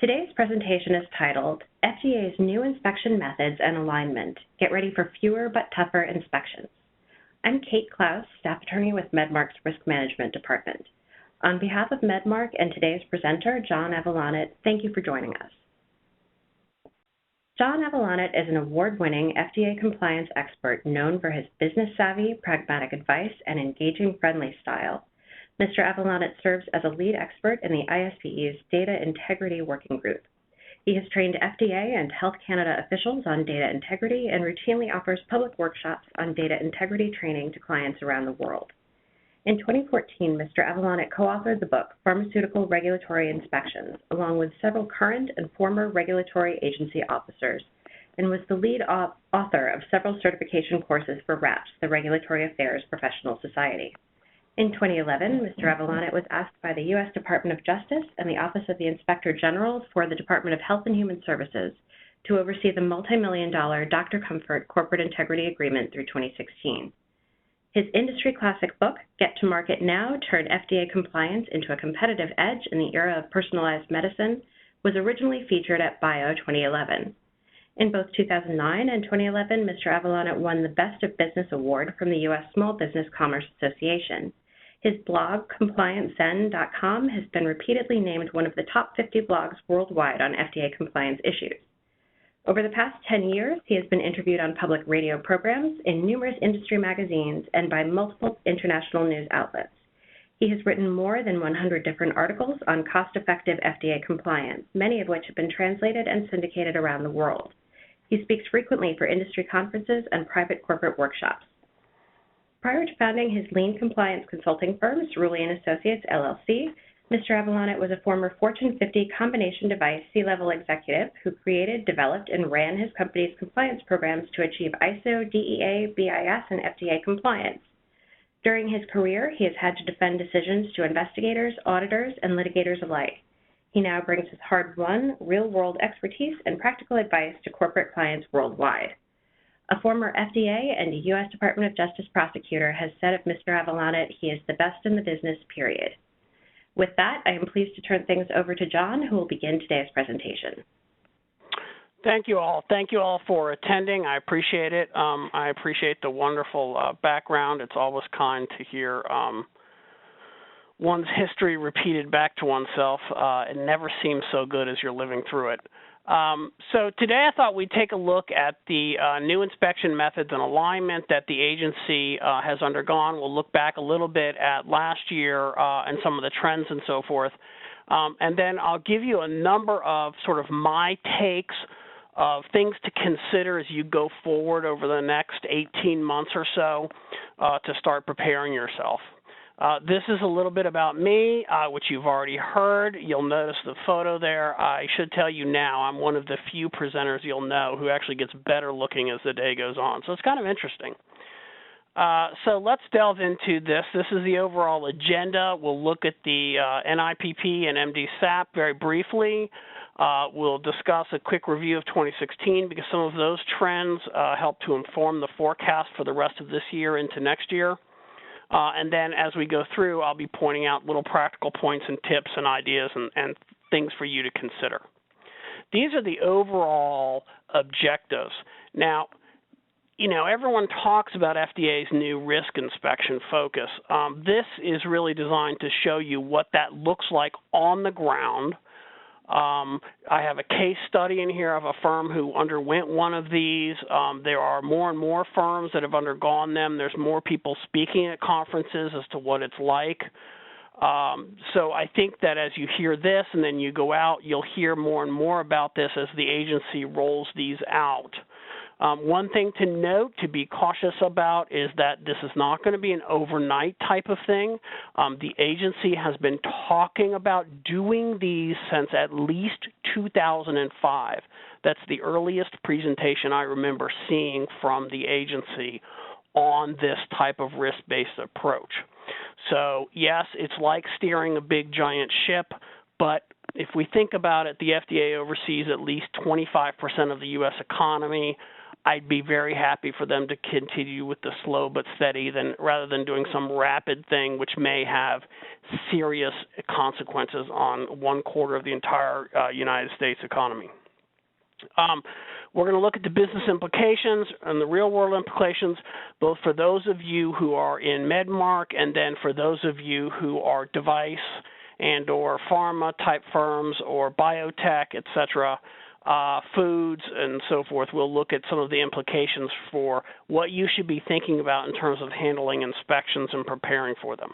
Today's presentation is titled, FDA's New Inspection Methods and Alignment. Get ready for fewer but tougher inspections. I'm Kate Klaus, staff attorney with Medmarc's Risk Management Department. On behalf of Medmarc and today's presenter, John Avalonit, thank you for joining us. John Avalonit is an award-winning FDA compliance expert known for his business-savvy, pragmatic advice, and engaging, friendly style. Mr. Avalonit serves as a lead expert in the ISPE's Data Integrity Working Group. He has trained FDA and Health Canada officials on data integrity and routinely offers public workshops on data integrity training to clients around the world. In 2014, Mr. Avalonit co-authored the book, Pharmaceutical Regulatory Inspections, along with several current and former regulatory agency officers, and was the lead author of several certification courses for RAPS, the Regulatory Affairs Professional Society. In 2011, Mr. Avalonit was asked by the U.S. Department of Justice and the Office of the Inspector General for the Department of Health and Human Services to oversee the multi-million-dollar Dr. Comfort Corporate Integrity Agreement through 2016. His industry classic book, Get to Market Now, Turn FDA Compliance into a Competitive Edge in the Era of Personalized Medicine, was originally featured at BIO 2011. In both 2009 and 2011, Mr. Avalonit won the Best of Business Award from the U.S. Small Business Commerce Association. His blog, ComplianceZen.com, has been repeatedly named one of the top 50 blogs worldwide on FDA compliance issues. Over the past 10 years, he has been interviewed on public radio programs, in numerous industry magazines, and by multiple international news outlets. He has written more than 100 different articles on cost-effective FDA compliance, many of which have been translated and syndicated around the world. He speaks frequently for industry conferences and private corporate workshops. Prior to founding his lean compliance consulting firm, Cerulli & Associates, LLC, Mr. Avalonit was a former Fortune 50 combination device C-level executive who created, developed, and ran his company's compliance programs to achieve ISO, DEA, BIS, and FDA compliance. During his career, he has had to defend decisions to investigators, auditors, and litigators alike. He now brings his hard-won, real-world expertise and practical advice to corporate clients worldwide. A former FDA and U.S. Department of Justice prosecutor has said of Mr. Avalonit, he is the best in the business, period. With that, I am pleased to turn things over to John, who will begin today's presentation. Thank you all. Thank you all for attending. I appreciate it. I appreciate the wonderful background. It's always kind to hear one's history repeated back to oneself. It never seems so good as you're living through it. So today I thought we'd take a look at the new inspection methods and alignment that the agency has undergone. We'll look back a little bit at last year and some of the trends and so forth. And then I'll give you a number of sort of my takes of things to consider as you go forward over the next 18 months or so to start preparing yourself. This is a little bit about me, which you've already heard. You'll notice the photo there. I should tell you now, I'm one of the few presenters you'll know who actually gets better looking as the day goes on. So it's kind of interesting. So let's delve into this. This is the overall agenda. We'll look at the NIPP and MD-SAP very briefly. We'll discuss a quick review of 2016 because some of those trends help to inform the forecast for the rest of this year into next year. And then as we go through, I'll be pointing out little practical points and tips and ideas and things for you to consider. These are the overall objectives. Now, you know, everyone talks about FDA's new risk inspection focus. This is really designed to show you what that looks like on the ground. I have a case study in here of a firm who underwent one of these. There are more and more firms that have undergone them. There's more people speaking at conferences as to what it's like. So I think that as you hear this and then you go out, you'll hear more and more about this as the agency rolls these out. One thing to note, to be cautious about, is that this is not going to be an overnight type of thing. The agency has been talking about doing these since at least 2005. That's the earliest presentation I remember seeing from the agency on this type of risk-based approach. So, yes, it's like steering a big, giant ship, but if we think about it, the FDA oversees at least 25% of the U.S. economy. I'd be very happy for them to continue with the slow but steady rather than doing some rapid thing which may have serious consequences on one quarter of the entire United States economy. We're going to look at the business implications and the real-world implications, both for those of you who are in Medmarc and then for those of you who are device and or pharma-type firms or biotech, et cetera, foods and so forth. We'll look at some of the implications for what you should be thinking about in terms of handling inspections and preparing for them.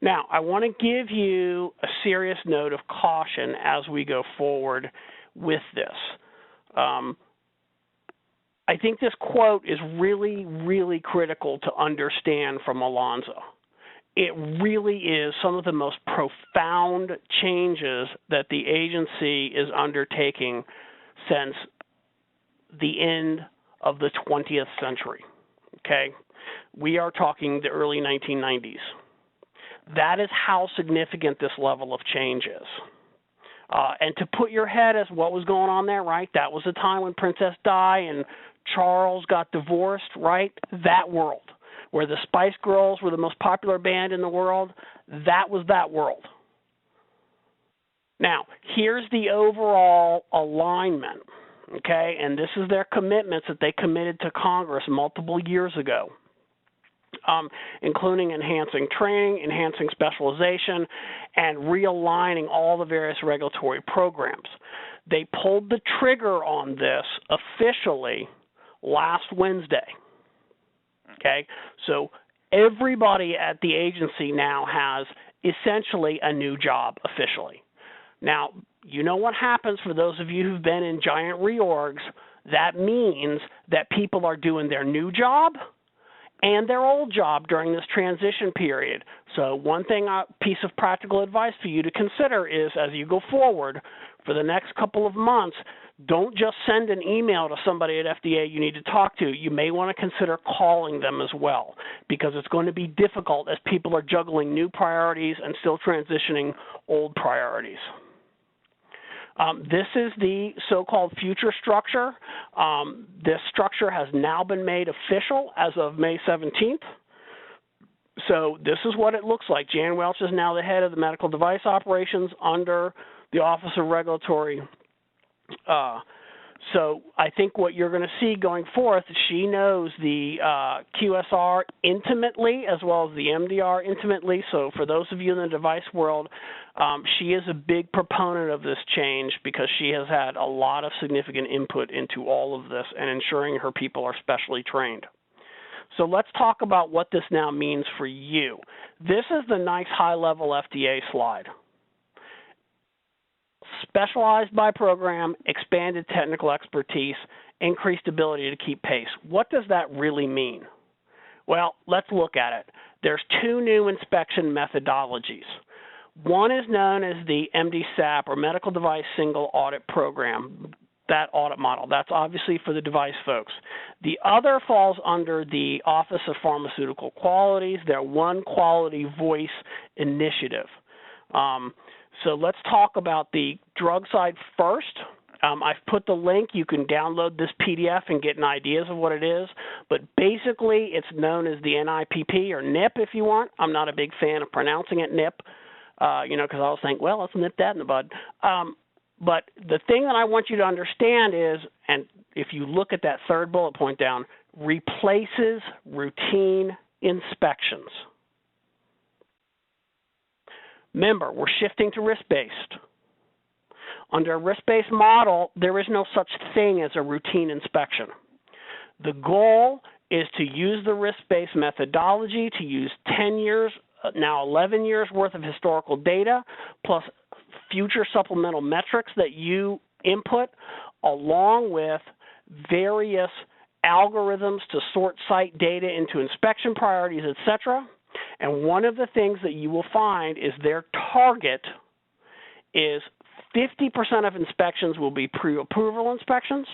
Now, I want to give you a serious note of caution as we go forward with this. I think this quote is really, really critical to understand from Alonzo. It really is some of the most profound changes that the agency is undertaking since the end of the 20th century. Okay? We are talking the early 1990s. That is how significant this level of change is. And to put your head as what was going on there, right? That was the time when Princess Di and Charles got divorced, right? That world, where the Spice Girls were the most popular band in the world, that was that world. Now, here's the overall alignment, okay? And this is their commitments that they committed to Congress multiple years ago, including enhancing training, enhancing specialization, and realigning all the various regulatory programs. They pulled the trigger on this officially last Wednesday. Okay, so everybody at the agency now has essentially a new job officially. Now, you know what happens for those of you who've been in giant reorgs. That means that people are doing their new job and their old job during this transition period. So one thing, a piece of practical advice for you to consider is as you go forward for the next couple of months, don't just send an email to somebody at FDA you need to talk to. You may want to consider calling them as well because it's going to be difficult as people are juggling new priorities and still transitioning old priorities. This is the so-called future structure. This structure has now been made official as of May 17th. So this is what it looks like. Jan Welch is now the head of the medical device operations under the Office of Regulatory. So I think what you're going to see going forth, she knows the QSR intimately as well as the MDR intimately. So for those of you in the device world, she is a big proponent of this change because she has had a lot of significant input into all of this and ensuring her people are specially trained. So let's talk about what this now means for you. This is the nice high-level FDA slide. Specialized by program, expanded technical expertise, increased ability to keep pace. What does that really mean? Well, let's look at it. There's two new inspection methodologies. One is known as the MDSAP, or Medical Device Single Audit Program, that audit model. That's obviously for the device folks. The other falls under the Office of Pharmaceutical Qualities, their One Quality Voice initiative. So let's talk about the drug side first. I've put the link. You can download this PDF and get an idea of what it is. But basically, it's known as the NIPP or NIP if you want. I'm not a big fan of pronouncing it NIP, because I always think, well, let's nip that in the bud. But the thing that I want you to understand is, and if you look at that third bullet point down, replaces routine inspections. Remember, we're shifting to risk-based. Under a risk-based model, there is no such thing as a routine inspection. The goal is to use the risk-based methodology, to use 10 years, now 11 years worth of historical data, plus future supplemental metrics that you input, along with various algorithms to sort site data into inspection priorities, etc. And one of the things that you will find is their target is 50% of inspections will be pre-approval inspections,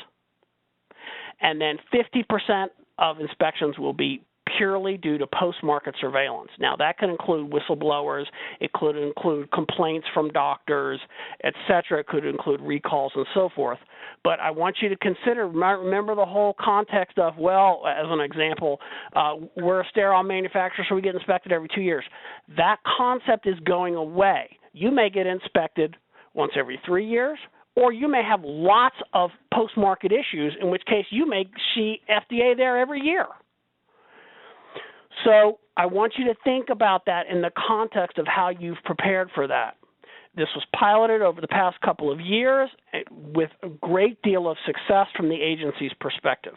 and then 50% of inspections will be purely due to post-market surveillance. Now, that can include whistleblowers, it could include complaints from doctors, et cetera. It could include recalls and so forth. But I want you to consider, remember the whole context of, well, as an example, we're a sterile manufacturer, so we get inspected every 2 years. That concept is going away. You may get inspected once every 3 years, or you may have lots of post-market issues, in which case you may see FDA there every year. So I want you to think about that in the context of how you've prepared for that. This was piloted over the past couple of years with a great deal of success from the agency's perspective.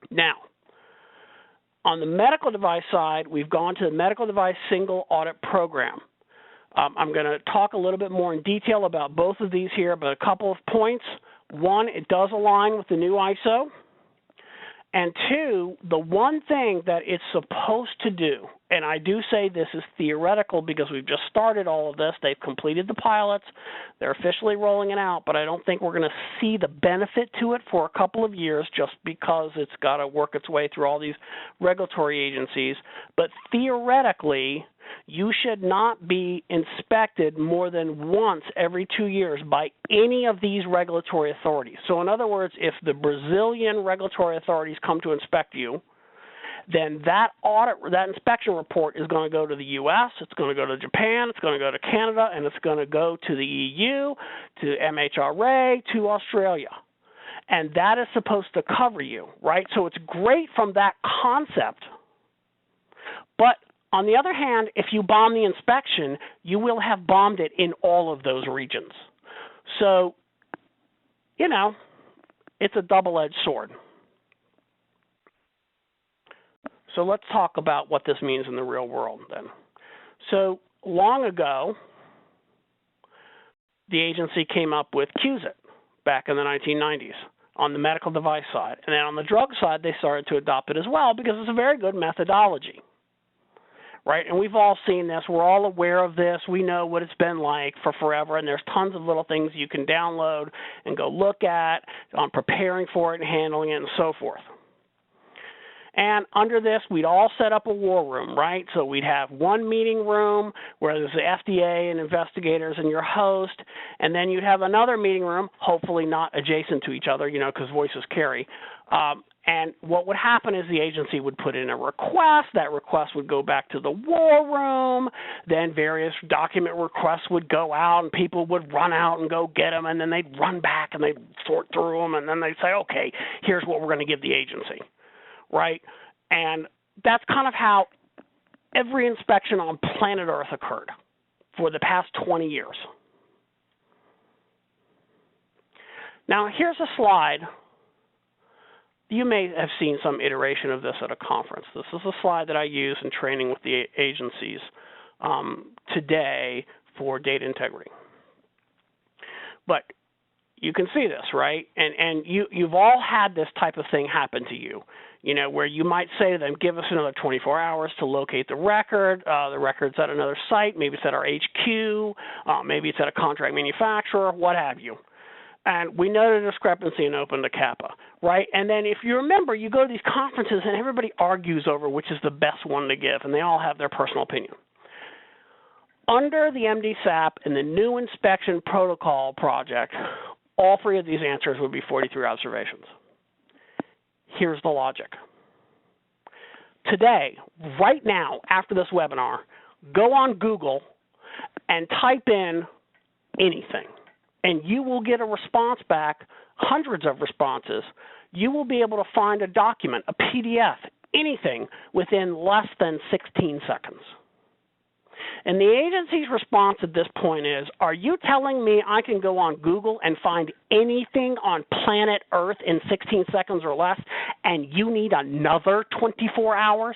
Now, on the medical device side, we've gone to the Medical Device Single Audit Program. I'm going to talk a little bit more in detail about both of these here, but a couple of points. One, it does align with the new ISO. And two, the one thing that it's supposed to do, and I do say this is theoretical because we've just started all of this. They've completed the pilots. They're officially rolling it out, but I don't think we're going to see the benefit to it for a couple of years just because it's got to work its way through all these regulatory agencies. But theoretically, you should not be inspected more than once every 2 years by any of these regulatory authorities. So in other words, if the Brazilian regulatory authorities come to inspect you, then that inspection report is going to go to the U.S., it's going to go to Japan, it's going to go to Canada, and it's going to go to the EU, to MHRA, to Australia. And that is supposed to cover you, right? So it's great from that concept. But on the other hand, if you bomb the inspection, you will have bombed it in all of those regions. So, you know, it's a double-edged sword. So let's talk about what this means in the real world then. So long ago, the agency came up with QSIT back in the 1990s on the medical device side. And then on the drug side, they started to adopt it as well because it's a very good methodology. Right? And we've all seen this. We're all aware of this. We know what it's been like for forever, and there's tons of little things you can download and go look at on preparing for it and handling it and so forth. And under this, we'd all set up a war room, right? So we'd have one meeting room where there's the FDA and investigators and your host, and then you'd have another meeting room, hopefully not adjacent to each other, you know, because voices carry. And what would happen is the agency would put in a request. That request would go back to the war room. Then various document requests would go out, and people would run out and go get them, and then they'd run back and they'd sort through them, and then they'd say, okay, here's what we're going to give the agency. Right? And that's kind of how every inspection on planet Earth occurred for the past 20 years. Now, here's a slide. You may have seen some iteration of this at a conference. This is a slide that I use in training with the agencies today for data integrity. But you can see this, right? And you've all had this type of thing happen to you. You know, where you might say to them, give us another 24 hours to locate the record. The record's at another site. Maybe it's at our HQ. Maybe it's at a contract manufacturer, what have you. And we noted a discrepancy and opened a CAPA, right? And then if you remember, you go to these conferences and everybody argues over which is the best one to give, and they all have their personal opinion. Under the MDSAP and the new inspection protocol project, all three of these answers would be 43 observations. Here's the logic. Today, right now, after this webinar, go on Google and type in anything, and you will get a response back, hundreds of responses. You will be able to find a document, a PDF, anything within less than 16 seconds. And the agency's response at this point is, are you telling me I can go on Google and find anything on planet Earth in 16 seconds or less, and you need another 24 hours?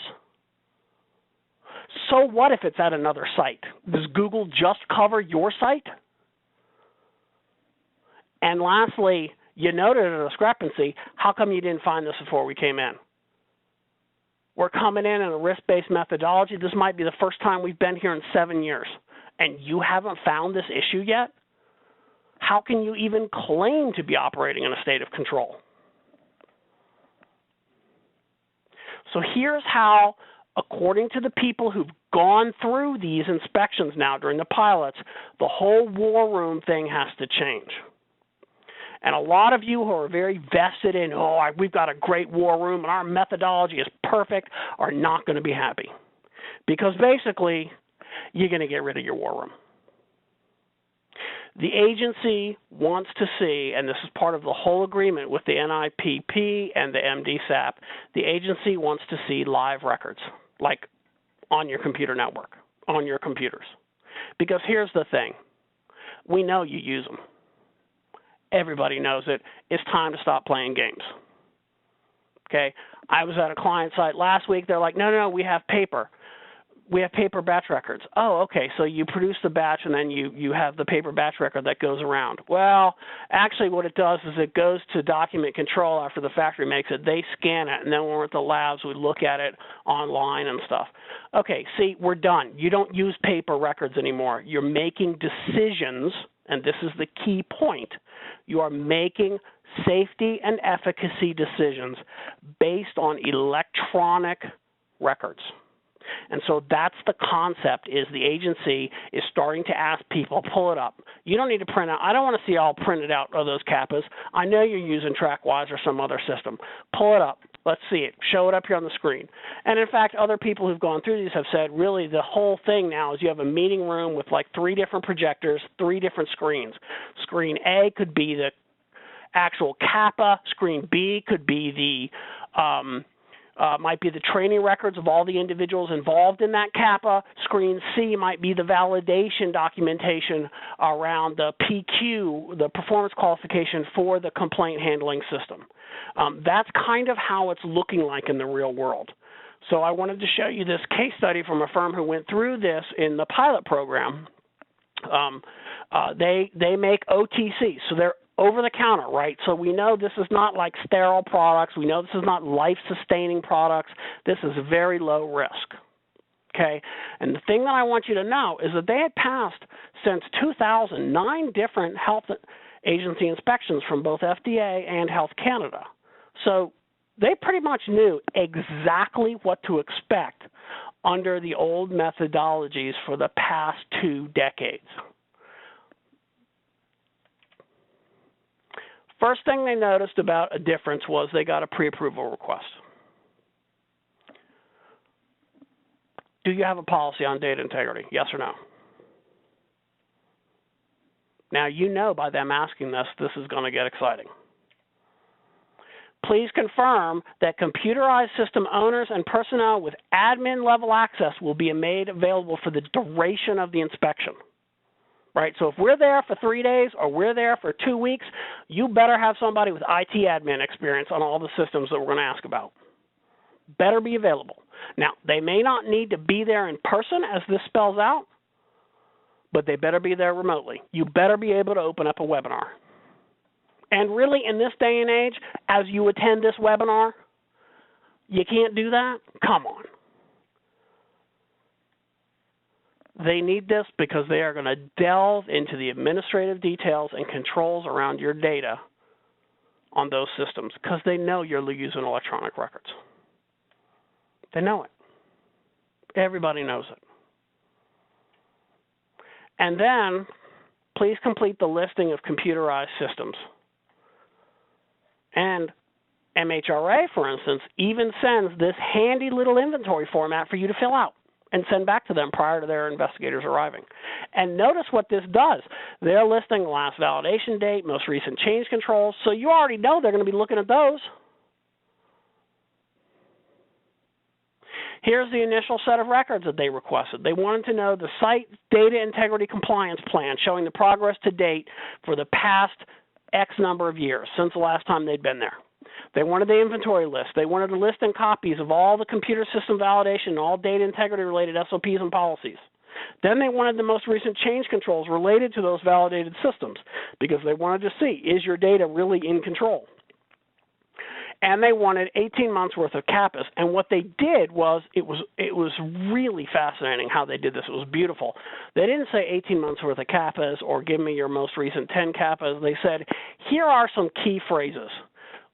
So what if it's at another site? Does Google just cover your site? And lastly, you noted a discrepancy. How come you didn't find this before we came in? We're coming in a risk-based methodology. This might be the first time we've been here in 7 years, and you haven't found this issue yet? How can you even claim to be operating in a state of control? So here's how, according to the people who've gone through these inspections now during the pilots, the whole war room thing has to change. And a lot of you who are very vested in, we've got a great war room and our methodology is perfect, are not going to be happy. Because basically, you're going to get rid of your war room. The agency wants to see, and this is part of the whole agreement with the NIPP and the MDSAP, the agency wants to see live records, like on your computer network, on your computers. Because here's the thing. We know you use them. Everybody knows it. It's time to stop playing games. Okay? I was at a client site last week. They're like, no, we have paper. We have paper batch records. Oh, okay, so you produce the batch and then you have the paper batch record that goes around. Well, actually what it does is it goes to document control after the factory makes it. They scan it, and then when we're at the labs, we look at it online and stuff. Okay, see, we're done. You don't use paper records anymore. You're making decisions, and this is the key point. You are making safety and efficacy decisions based on electronic records. And so that's the concept, is the agency is starting to ask people, pull it up. You don't need to print out. I don't want to see all printed out of those CAPAs. I know you're using TrackWise or some other system. Pull it up. Let's see it. Show it up here on the screen. And in fact, other people who've gone through these have said, really, the whole thing now is you have a meeting room with like 3 different projectors, 3 different screens. Screen A could be the actual CAPA. Screen B could be the might be the training records of all the individuals involved in that CAPA. Screen C might be the validation documentation around the PQ, the performance qualification for the complaint handling system. That's kind of how it's looking like in the real world. So I wanted to show you this case study from a firm who went through this in the pilot program. They make OTC, so they're over the counter, right? So we know this is not like sterile products. We know this is not life-sustaining products. This is very low risk, okay? And the thing that I want you to know is that they had passed, since 2000, 9 different health agency inspections from both FDA and Health Canada. So they pretty much knew exactly what to expect under the old methodologies for the past 2 decades. First thing they noticed about a difference was they got a pre-approval request. Do you have a policy on data integrity? Yes or no? Now, you know by them asking this is going to get exciting. Please confirm that computerized system owners and personnel with admin-level access will be made available for the duration of the inspection. Right, so if we're there for 3 days or we're there for 2 weeks, you better have somebody with IT admin experience on all the systems that we're going to ask about. Better be available. Now, they may not need to be there in person, as this spells out, but they better be there remotely. You better be able to open up a webinar. And really, in this day and age, as you attend this webinar, you can't do that? Come on. They need this because they are going to delve into the administrative details and controls around your data on those systems, because they know you're using electronic records. They know it. Everybody knows it. And then, please complete the listing of computerized systems. And MHRA, for instance, even sends this handy little inventory format for you to fill out and send back to them prior to their investigators arriving. And notice what this does. They're listing the last validation date, most recent change controls, so you already know they're going to be looking at those. Here's the initial set of records that they requested. They wanted to know the site data integrity compliance plan showing the progress to date for the past X number of years since the last time they'd been there. They wanted the inventory list. They wanted a list and copies of all the computer system validation and all data integrity-related SOPs and policies. Then they wanted the most recent change controls related to those validated systems, because they wanted to see, is your data really in control? And they wanted 18 months worth of CAPAs. And what they did was, it was really fascinating how they did this. It was beautiful. They didn't say 18 months worth of CAPAs or give me your most recent 10 CAPAs. They said, here are some key phrases.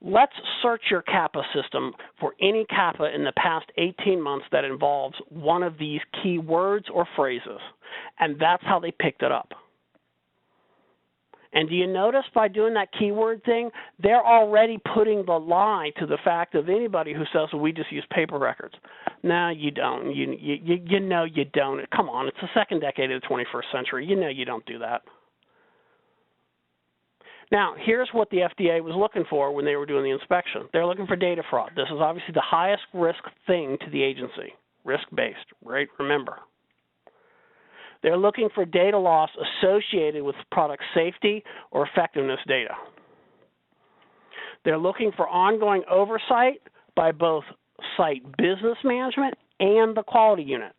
let's search your CAPA system for any CAPA in the past 18 months that involves one of these key words or phrases. And that's how they picked it up. And do you notice by doing that keyword thing, they're already putting the lie to the fact of anybody who says, well, we just use paper records. No, you don't. You know you don't. Come on, it's the second decade of the 21st century. You know you don't do that. Now, here's what the FDA was looking for when they were doing the inspection. They're looking for data fraud. This is obviously the highest risk thing to the agency, risk-based, right? Remember. They're looking for data loss associated with product safety or effectiveness data. They're looking for ongoing oversight by both site business management and the quality unit.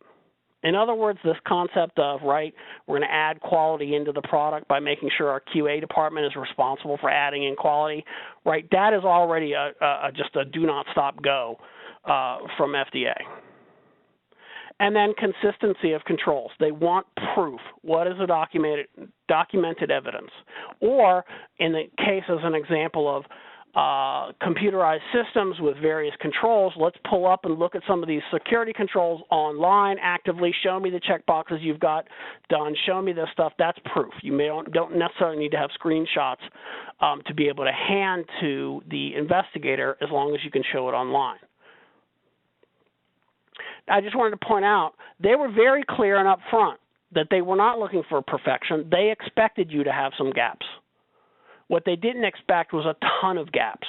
In other words, this concept of, right, we're going to add quality into the product by making sure our QA department is responsible for adding in quality, right, that is already just a do not stop go from FDA. And then consistency of controls. They want proof. What is the documented evidence? Or in the case as an example of computerized systems with various controls, let's pull up and look at some of these security controls online actively. Show me the checkboxes you've got done. Show me this stuff. That's proof. You don't necessarily need to have screenshots to be able to hand to the investigator as long as you can show it online. I just wanted to point out, they were very clear and upfront that they were not looking for perfection. They expected you to have some gaps. What they didn't expect was a ton of gaps.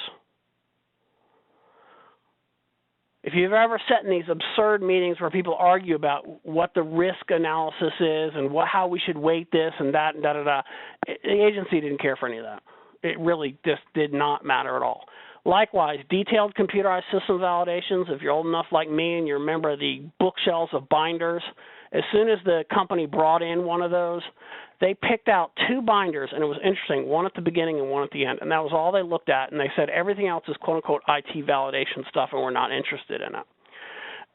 If you've ever sat in these absurd meetings where people argue about what the risk analysis is and how we should weight this and that and da-da-da, the agency didn't care for any of that. It really just did not matter at all. Likewise, detailed computerized system validations, if you're old enough like me and you remember the bookshelves of binders, as soon as the company brought in one of those, they picked out two binders, and it was interesting, one at the beginning and one at the end, and that was all they looked at, and they said everything else is quote-unquote IT validation stuff, and we're not interested in it.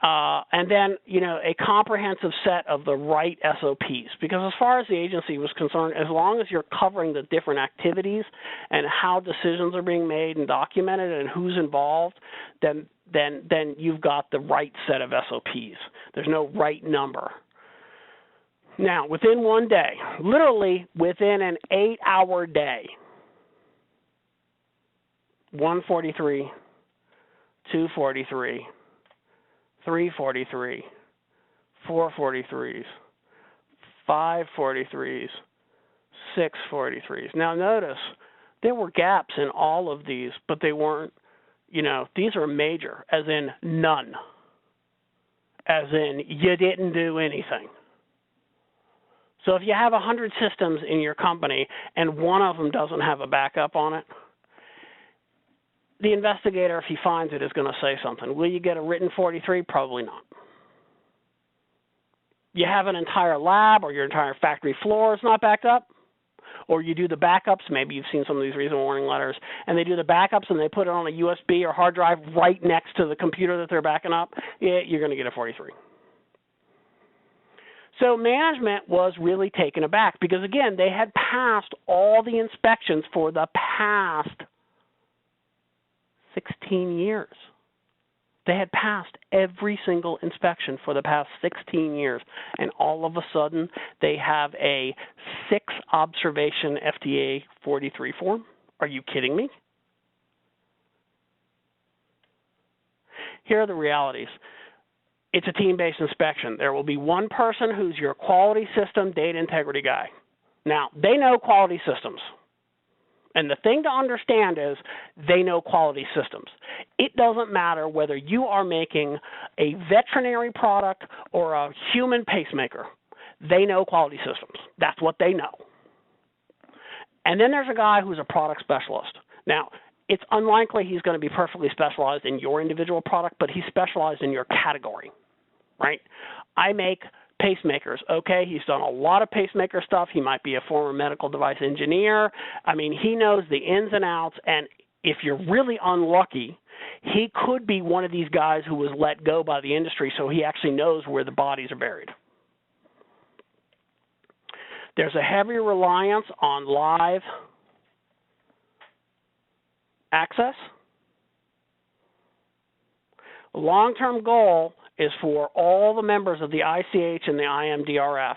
And then, a comprehensive set of the right SOPs, because as far as the agency was concerned, as long as you're covering the different activities and how decisions are being made and documented and who's involved, then you've got the right set of SOPs. There's no right number. Now, within one day, literally within an 8-hour day, 143, 243, 343, 443s, 543s, 643s. Now notice, there were gaps in all of these, but they weren't, these are major, as in none, as in you didn't do anything. So if you have 100 systems in your company and one of them doesn't have a backup on it, the investigator, if he finds it, is going to say something. Will you get a written 43? Probably not. You have an entire lab or your entire factory floor is not backed up, or you do the backups. Maybe you've seen some of these reason warning letters, and they do the backups and they put it on a USB or hard drive right next to the computer that they're backing up. Yeah, you're going to get a 43. So management was really taken aback because, again, they had passed all the inspections for the past 16 years. They had passed every single inspection for the past 16 years, and all of a sudden they have a 6-observation FDA 43 form? Are you kidding me? Here are the realities. It's a team-based inspection. There will be one person who's your quality system data integrity guy. Now, they know quality systems. And the thing to understand is they know quality systems. It doesn't matter whether you are making a veterinary product or a human pacemaker. They know quality systems. That's what they know. And then there's a guy who's a product specialist. Now, it's unlikely he's going to be perfectly specialized in your individual product, but he's specialized in your category, right? I make pacemakers. Okay, he's done a lot of pacemaker stuff. He might be a former medical device engineer. I mean, he knows the ins and outs, and if you're really unlucky, he could be one of these guys who was let go by the industry, so he actually knows where the bodies are buried. There's a heavy reliance on live access The long-term goal is for all the members of the ICH and the IMDRF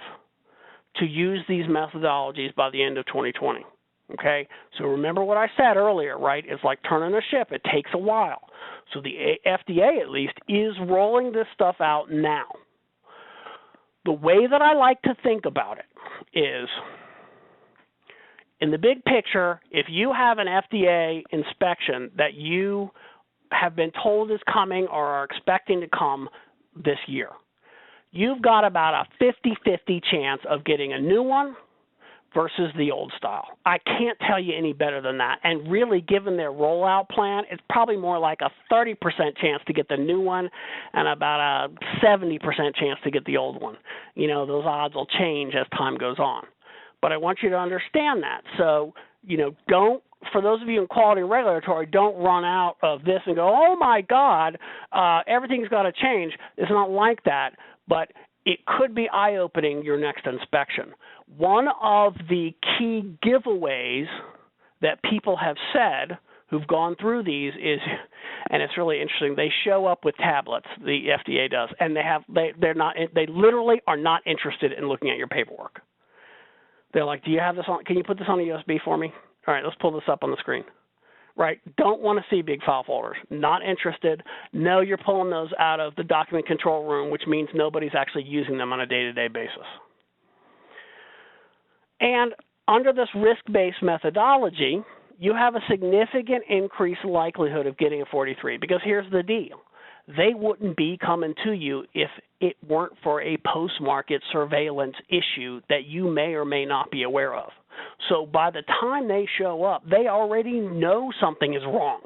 to use these methodologies by the end of 2020. Okay, so remember what I said earlier, right? It's like turning a ship. It takes a while. So the FDA, at least, is rolling this stuff out now. The way that I like to think about it is, in the big picture, if you have an FDA inspection that you have been told is coming or are expecting to come this year, you've got about a 50-50 chance of getting a new one versus the old style. I can't tell you any better than that. And really, given their rollout plan, it's probably more like a 30% chance to get the new one and about a 70% chance to get the old one. You know, those odds will change as time goes on. But I want you to understand that. So, you know, for those of you in quality and regulatory, don't run out of this and go, oh my God, everything's got to change. It's not like that, but it could be eye-opening your next inspection. One of the key giveaways that people have said who've gone through these is, and it's really interesting, they show up with tablets, the FDA does, and they literally are not interested in looking at your paperwork. They're like, do you have this on, can you put this on a USB for me? All right, let's pull this up on the screen. Right, don't want to see big file folders, not interested. No, you're pulling those out of the document control room, which means nobody's actually using them on a day-to-day basis. And under this risk-based methodology, you have a significant increased likelihood of getting a 43, because here's the deal. They wouldn't be coming to you if it weren't for a post-market surveillance issue that you may or may not be aware of. So by the time they show up, they already know something is wrong.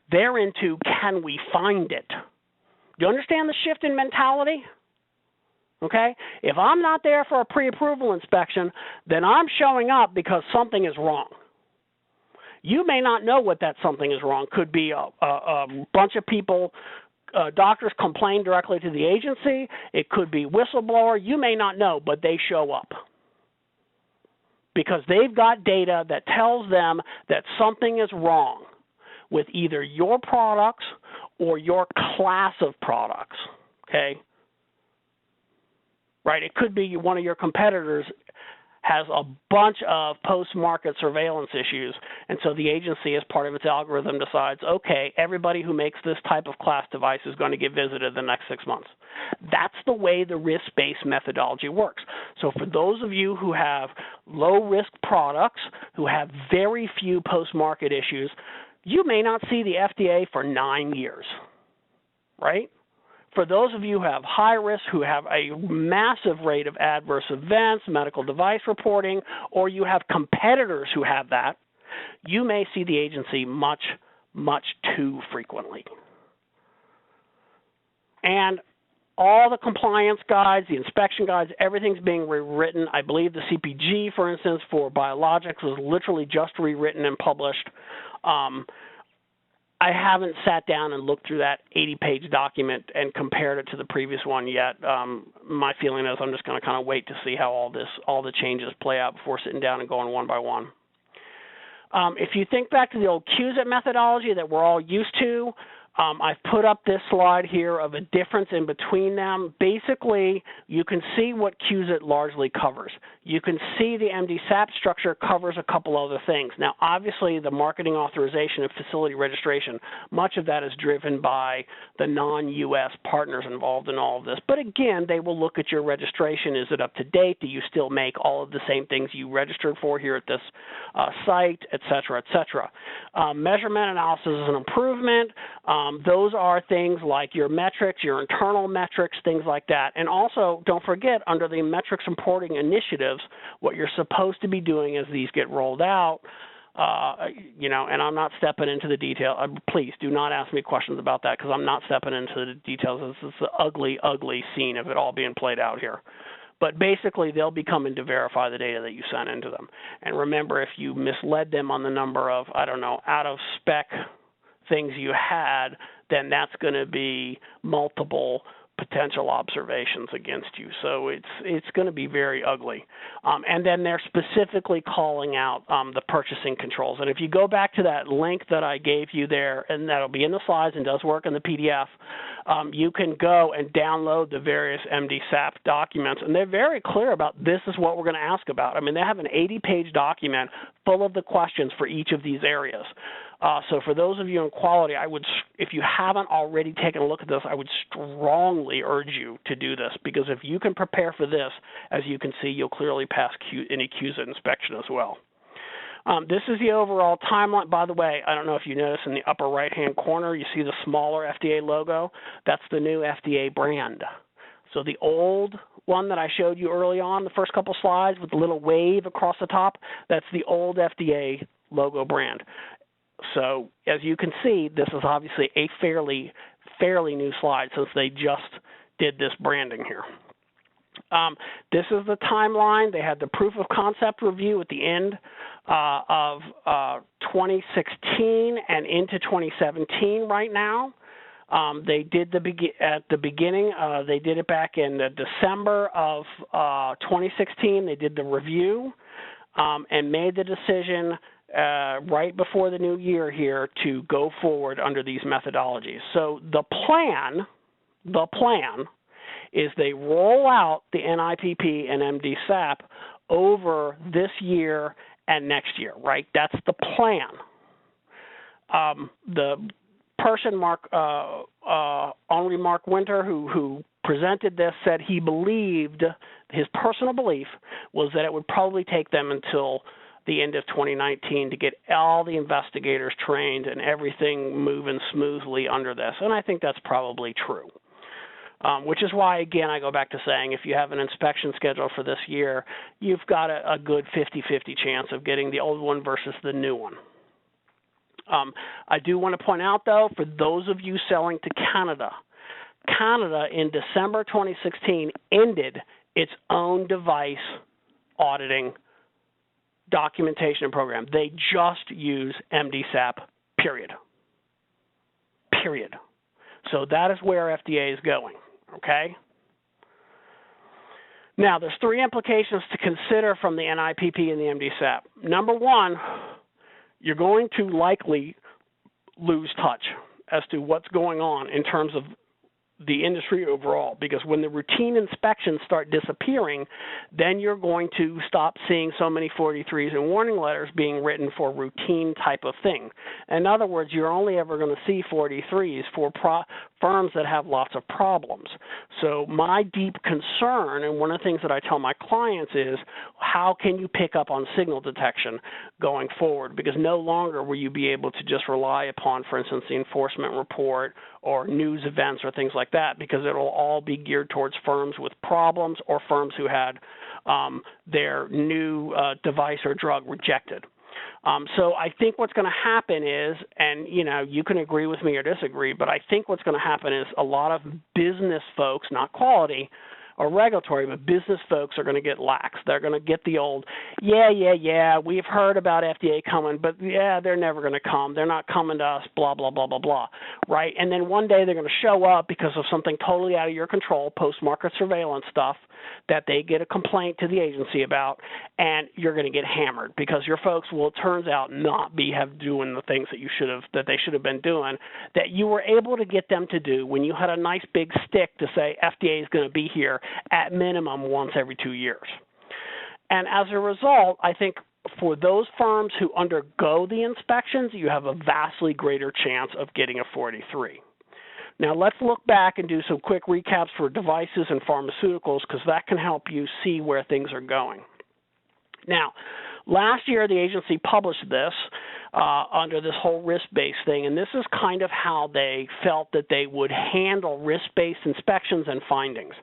They're into, can we find it? Do you understand the shift in mentality? Okay? If I'm not there for a pre-approval inspection, then I'm showing up because something is wrong. You may not know what that something is wrong. Could be a bunch of people, doctors complain directly to the agency. It could be whistleblower. You may not know, but they show up because they've got data that tells them that something is wrong with either your products or your class of products, okay? Right, it could be one of your competitors has a bunch of post-market surveillance issues, and so the agency, as part of its algorithm, decides, okay, everybody who makes this type of class device is going to get visited the next 6 months. That's the way the risk-based methodology works. So for those of you who have low-risk products, who have very few post-market issues, you may not see the FDA for 9 years, right? For those of you who have high risk, who have a massive rate of adverse events, medical device reporting, or you have competitors who have that, you may see the agency much, much too frequently. And all the compliance guides, the inspection guides, everything's being rewritten. I believe the CPG, for instance, for biologics was literally just rewritten and published. I haven't sat down and looked through that 80-page document and compared it to the previous one yet. My feeling is I'm just going to kind of wait to see how all the changes play out before sitting down and going one by one. If you think back to the old QSIT methodology that we're all used to, I've put up this slide here of a difference in between them. Basically, you can see what QSIT largely covers. You can see the MDSAP structure covers a couple other things. Now, obviously, the marketing authorization and facility registration, much of that is driven by the non-U.S. partners involved in all of this. But again, they will look at your registration. Is it up to date? Do you still make all of the same things you registered for here at this site, et cetera, et cetera. Measurement analysis is an improvement. Those are things like your metrics, your internal metrics, things like that. And also, don't forget, under the metrics reporting initiatives, what you're supposed to be doing as these get rolled out, and I'm not stepping into the detail. Please do not ask me questions about that because I'm not stepping into the details. This is the ugly, ugly scene of it all being played out here. But basically, they'll be coming to verify the data that you sent into them. And remember, if you misled them on the number of, out of spec things you had, then that's going to be multiple potential observations against you. So it's going to be very ugly. And then they're specifically calling out the purchasing controls. And if you go back to that link that I gave you there, and that'll be in the slides and does work in the PDF, you can go and download the various MDSAP documents, and they're very clear about this is what we're going to ask about. I mean, they have an 80-page document full of the questions for each of these areas. So for those of you in quality, if you haven't already taken a look at this, I would strongly urge you to do this, because if you can prepare for this, as you can see, you'll clearly pass any QSIT inspection as well. This is the overall timeline. By the way, I don't know if you notice in the upper right-hand corner, you see the smaller FDA logo. That's the new FDA brand. So the old one that I showed you early on, the first couple slides with the little wave across the top, that's the old FDA logo brand. So as you can see, this is obviously a fairly new slide since they just did this branding here. This is the timeline. They had the proof of concept review at the end of 2016 and into 2017 right now. They did at the beginning. They did it back in December of 2016. They did the review and made the decision right before the new year here to go forward under these methodologies. So the plan is they roll out the NIPP and MDSAP over this year and next year, right? That's the plan. The person, Henri Marc Winter, who presented this, said he believed, his personal belief was that it would probably take them until the end of 2019 to get all the investigators trained and everything moving smoothly under this. And I think that's probably true. Which is why, again, I go back to saying if you have an inspection schedule for this year, you've got a good 50-50 chance of getting the old one versus the new one. I do want to point out, though, for those of you selling to Canada, Canada in December 2016 ended its own device auditing documentation and program. They just use MDSAP, period. Period. So that is where FDA is going, okay? Now, there's three implications to consider from the NIPP and the MDSAP. Number one, you're going to likely lose touch as to what's going on in terms of the industry overall, because when the routine inspections start disappearing, then you're going to stop seeing so many 43s and warning letters being written for routine type of thing. In other words, you're only ever going to see 43s for firms that have lots of problems. So my deep concern, and one of the things that I tell my clients is, how can you pick up on signal detection going forward? Because no longer will you be able to just rely upon, for instance, the enforcement report or news events or things like that, because it will all be geared towards firms with problems or firms who had their new device or drug rejected. So I think what's going to happen is, and you can agree with me or disagree, but I think what's going to happen is a lot of business folks, not quality or regulatory, but business folks are going to get lax. They're going to get the old, yeah, we've heard about FDA coming, but yeah, they're never going to come. They're not coming to us, blah, blah, blah, blah, blah, right? And then one day they're going to show up because of something totally out of your control, post-market surveillance stuff, that they get a complaint to the agency about, and you're going to get hammered because your folks will, it turns out, not have doing the things that they should have been doing, that you were able to get them to do when you had a nice big stick to say FDA is going to be here at minimum once every 2 years. And as a result, I think for those firms who undergo the inspections, you have a vastly greater chance of getting a 43. Now let's look back and do some quick recaps for devices and pharmaceuticals, because that can help you see where things are going. Now, last year the agency published this under this whole risk-based thing, and this is kind of how they felt that they would handle risk-based inspections and findings.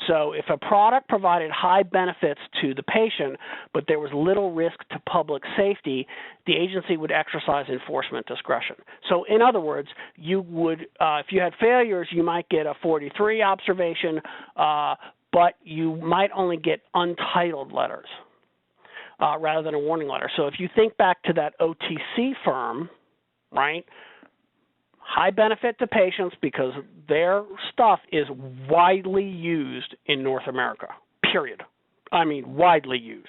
So if a product provided high benefits to the patient, but there was little risk to public safety, the agency would exercise enforcement discretion. So in other words, you would, if you had failures, you might get a 43 observation, but you might only get untitled letters. Rather than a warning letter. So if you think back to that OTC firm, right, High benefit to patients because their stuff is widely used in North America, period. I mean, widely used.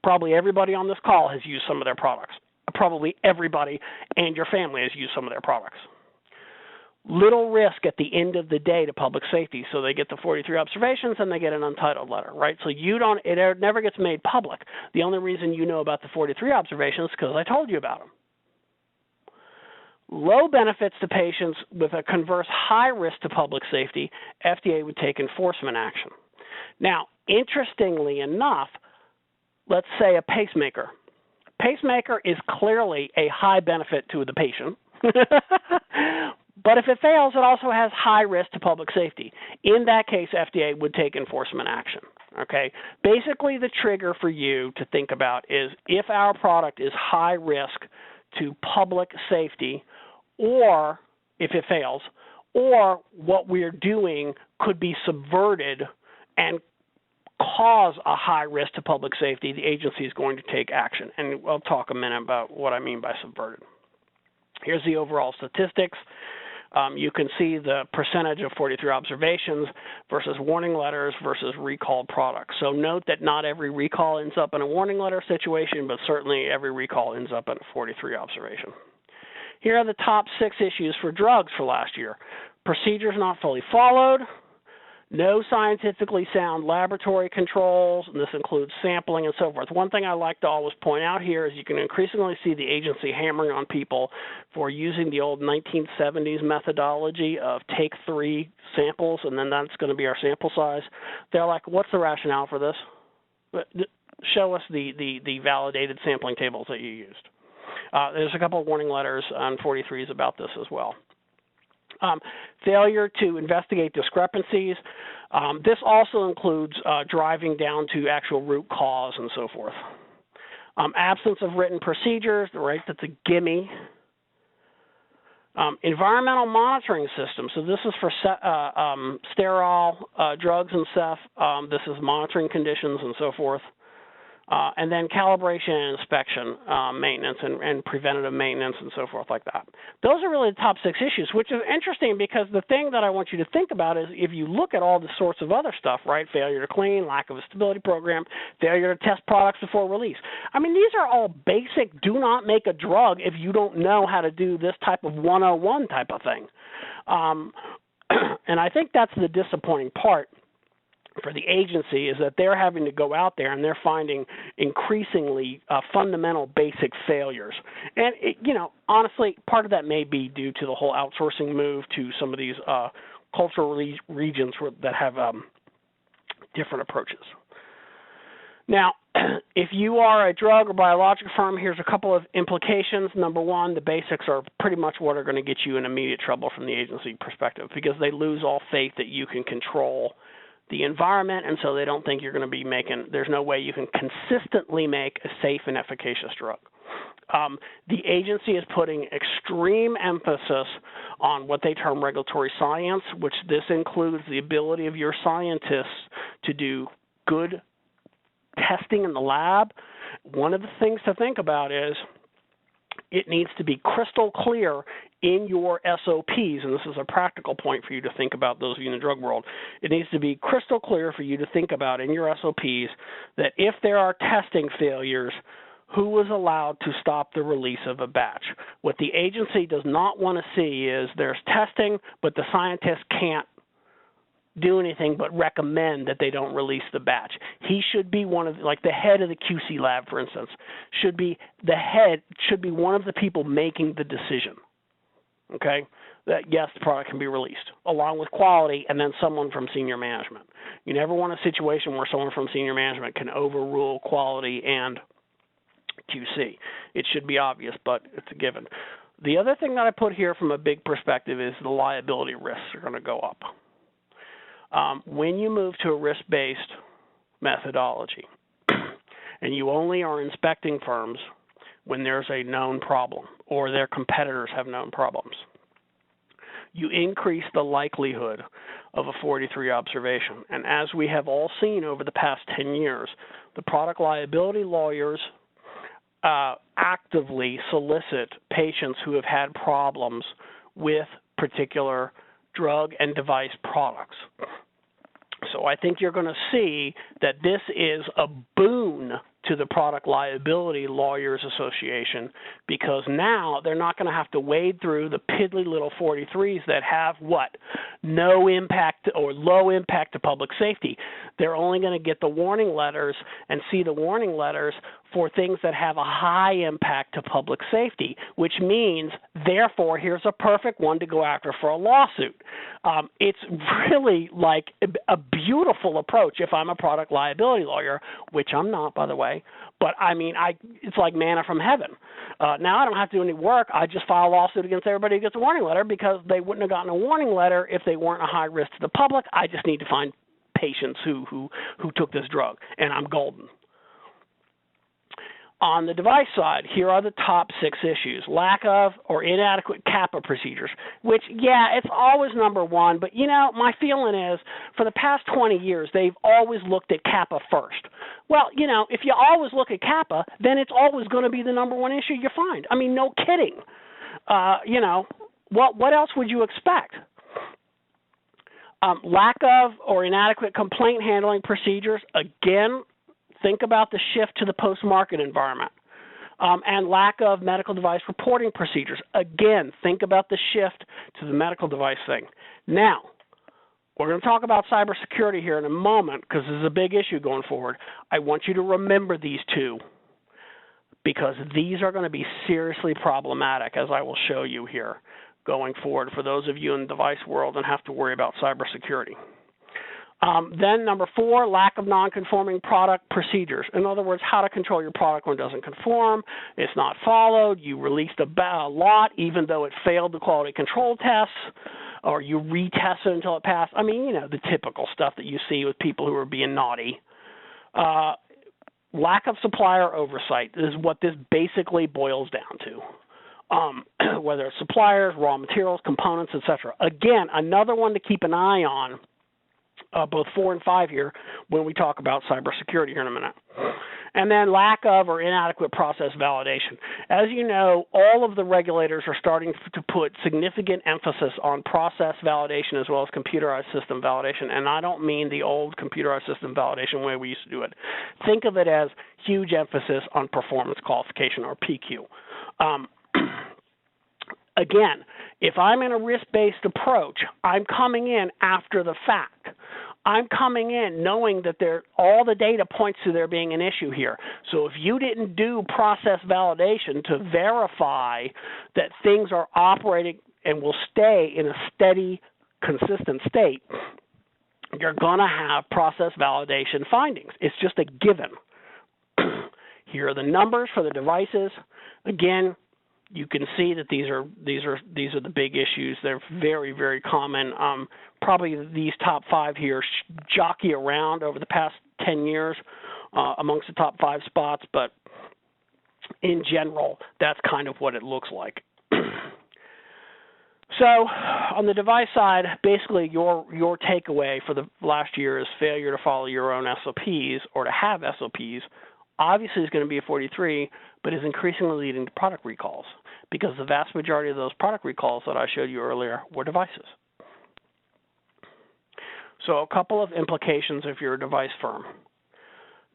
Probably everybody on this call has used some of their products. Probably everybody and your family has used some of their products. Little risk at the end of the day to public safety, so they get the 43 observations and they get an untitled letter, right? So it never gets made public. The only reason you know about the 43 observations is because I told you about them. Low benefits to patients with a converse high risk to public safety, FDA would take enforcement action. Now, interestingly enough, let's say a pacemaker. Pacemaker is clearly a high benefit to the patient. But if it fails, it also has high risk to public safety. In that case, FDA would take enforcement action. Okay? Basically, the trigger for you to think about is if our product is high risk to public safety, or if it fails, or what we're doing could be subverted and cause a high risk to public safety, the agency is going to take action. And I'll talk a minute about what I mean by subverted. Here's the overall statistics. You can see the percentage of 43 observations versus warning letters versus recalled products. So note that not every recall ends up in a warning letter situation, but certainly every recall ends up in a 43 observation. Here are the top 6 issues for drugs for last year. Procedures not fully followed, no scientifically sound laboratory controls, and this includes sampling and so forth. One thing I like to always point out here is you can increasingly see the agency hammering on people for using the old 1970s methodology of take 3 samples and then that's going to be our sample size. They're like, what's the rationale for this? Show us the validated sampling tables that you used. There's a couple of warning letters on 43s about this as well. Failure to investigate discrepancies. This also includes driving down to actual root cause and so forth. Absence of written procedures, right, that's a gimme. Environmental monitoring systems. So this is for sterile drugs and stuff. This is monitoring conditions and so forth. And then calibration and inspection, maintenance and preventative maintenance and so forth like that. Those are really the top 6 issues, which is interesting because the thing that I want you to think about is if you look at all the sorts of other stuff, right, failure to clean, lack of a stability program, failure to test products before release. I mean, these are all basic do not make a drug if you don't know how to do this type of 101 type of thing. And I think that's the disappointing part for the agency is that they're having to go out there and they're finding increasingly fundamental basic failures. And, honestly, part of that may be due to the whole outsourcing move to some of these cultural regions that have different approaches. Now, if you are a drug or biologic firm, here's a couple of implications. Number one, the basics are pretty much what are going to get you in immediate trouble from the agency perspective because they lose all faith that you can control the environment, and so they don't think you're going to be there's no way you can consistently make a safe and efficacious drug. The agency is putting extreme emphasis on what they term regulatory science, which this includes the ability of your scientists to do good testing in the lab. One of the things to think about is it needs to be crystal clear in your SOPs, and this is a practical point for you to think about those of you in the drug world. It needs to be crystal clear for you to think about in your SOPs that if there are testing failures, who is allowed to stop the release of a batch. What the agency does not want to see is there's testing, but the scientist can't do anything but recommend that they don't release the batch. He should be one of, like the head of the QC lab, for instance, should be one of the people making the decision. Okay, that yes, the product can be released, along with quality, and then someone from senior management. You never want a situation where someone from senior management can overrule quality and QC. It should be obvious, but it's a given. The other thing that I put here from a big perspective is the liability risks are going to go up. When you move to a risk-based methodology, and you only are inspecting firms when there's a known problem or their competitors have known problems, you increase the likelihood of a 43 observation. And as we have all seen over the past 10 years, the product liability lawyers actively solicit patients who have had problems with particular drug and device products. So I think you're going to see that this is a boon to the Product Liability Lawyers Association, because now they're not going to have to wade through the piddly little 43s that have what? No impact or low impact to public safety. They're only going to get the warning letters and see the warning letters for things that have a high impact to public safety, which means, therefore, here's a perfect one to go after for a lawsuit. It's really like a beautiful approach if I'm a product liability lawyer, which I'm not, by the way. But, I mean, it's like manna from heaven. Now I don't have to do any work. I just file a lawsuit against everybody who gets a warning letter, because they wouldn't have gotten a warning letter if they weren't a high risk to the public. I just need to find patients who took this drug, and I'm golden. On the device side, here are the top 6 issues. Lack of or inadequate CAPA procedures, which, yeah, it's always number one. But, you know, my feeling is for the past 20 years, they've always looked at CAPA first. Well, you know, if you always look at CAPA, then it's always going to be the number one issue you find. I mean, no kidding. You know, what else would you expect? Lack of or inadequate complaint handling procedures, again, think about the shift to the post-market environment. And lack of medical device reporting procedures. Again, think about the shift to the medical device thing. Now, we're going to talk about cybersecurity here in a moment, because this is a big issue going forward. I want you to remember these two, because these are going to be seriously problematic, as I will show you here going forward for those of you in the device world and have to worry about cybersecurity. Then number 4, lack of non-conforming product procedures. In other words, how to control your product when it doesn't conform. It's not followed. You released a lot even though it failed the quality control tests, or you retest it until it passed. I mean, you know, the typical stuff that you see with people who are being naughty. Lack of supplier oversight is what this basically boils down to. Whether it's suppliers, raw materials, components, etc. Again, another one to keep an eye on. Both 4 and 5 here when we talk about cybersecurity here in a minute. And then lack of or inadequate process validation. As you know, all of the regulators are starting to put significant emphasis on process validation as well as computerized system validation. And I don't mean the old computerized system validation way we used to do it. Think of it as huge emphasis on performance qualification, or PQ. Again, if I'm in a risk-based approach, I'm coming in after the fact. I'm coming in knowing that all the data points to there being an issue here. So if you didn't do process validation to verify that things are operating and will stay in a steady, consistent state, you're going to have process validation findings. It's just a given. Here are the numbers for the devices. Again, you can see that these are the big issues. They're very, very common. Probably these top 5 here jockey around over the past 10 years amongst the top 5 spots, but in general, that's kind of what it looks like. So on the device side, basically your takeaway for the last year is failure to follow your own SOPs or to have SOPs. Obviously, is going to be a 43, but is increasingly leading to product recalls, because the vast majority of those product recalls that I showed you earlier were devices. So a couple of implications if you're a device firm.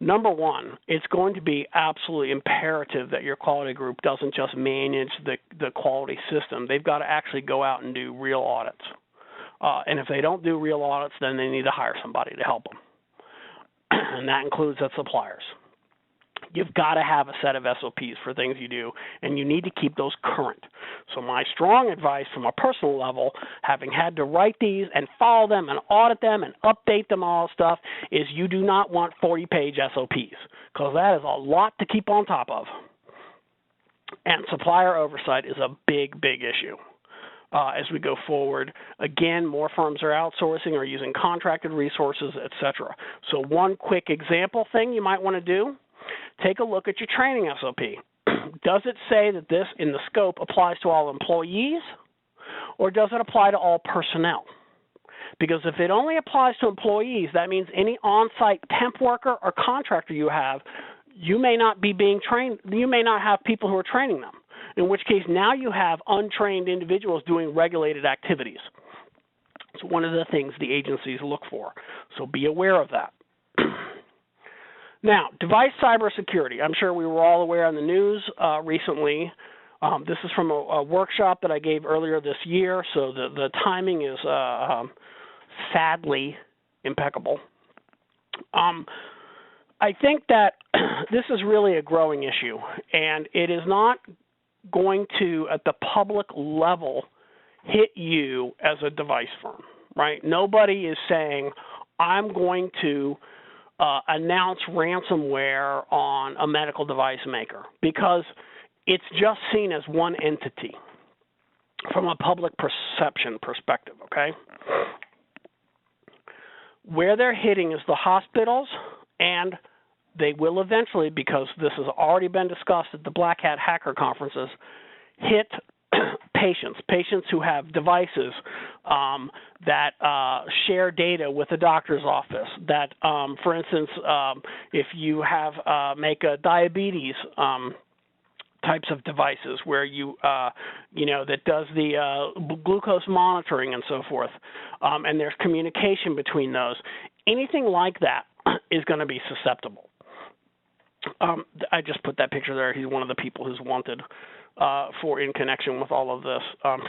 Number 1, it's going to be absolutely imperative that your quality group doesn't just manage the quality system. They've got to actually go out and do real audits. And if they don't do real audits, then they need to hire somebody to help them. And that includes the suppliers. You've got to have a set of SOPs for things you do, and you need to keep those current. So my strong advice from a personal level, having had to write these and follow them and audit them and update them all stuff, is you do not want 40-page SOPs, because that is a lot to keep on top of. And supplier oversight is a big, big issue. As we go forward, again, more firms are outsourcing or using contracted resources, etc. So one quick example thing you might want to do, take a look at your training SOP. Does it say that this in the scope applies to all employees, or does it apply to all personnel? Because if it only applies to employees, that means any on-site temp worker or contractor you have, you may not be being trained, you may not have people who are training them. in which case now you have untrained individuals doing regulated activities. It's one of the things the agencies look for, so be aware of that. Now, device cybersecurity. I'm sure we were all aware on the news recently. This is from a workshop that I gave earlier this year, so the timing is sadly impeccable. I think that this is really a growing issue, and it is not going to, at the public level, hit you as a device firm, right? Nobody is saying, I'm going to announce ransomware on a medical device maker, because it's just seen as one entity from a public perception perspective, okay? Where they're hitting is the hospitals, and they will eventually, because this has already been discussed at the Black Hat hacker conferences, hit patients who have devices that share data with the doctor's office. That, for instance, if you have make a diabetes types of devices where you that does the glucose monitoring and so forth, and there's communication between those. Anything like that is going to be susceptible. I just put that picture there. He's one of the people who's wanted for in connection with all of this.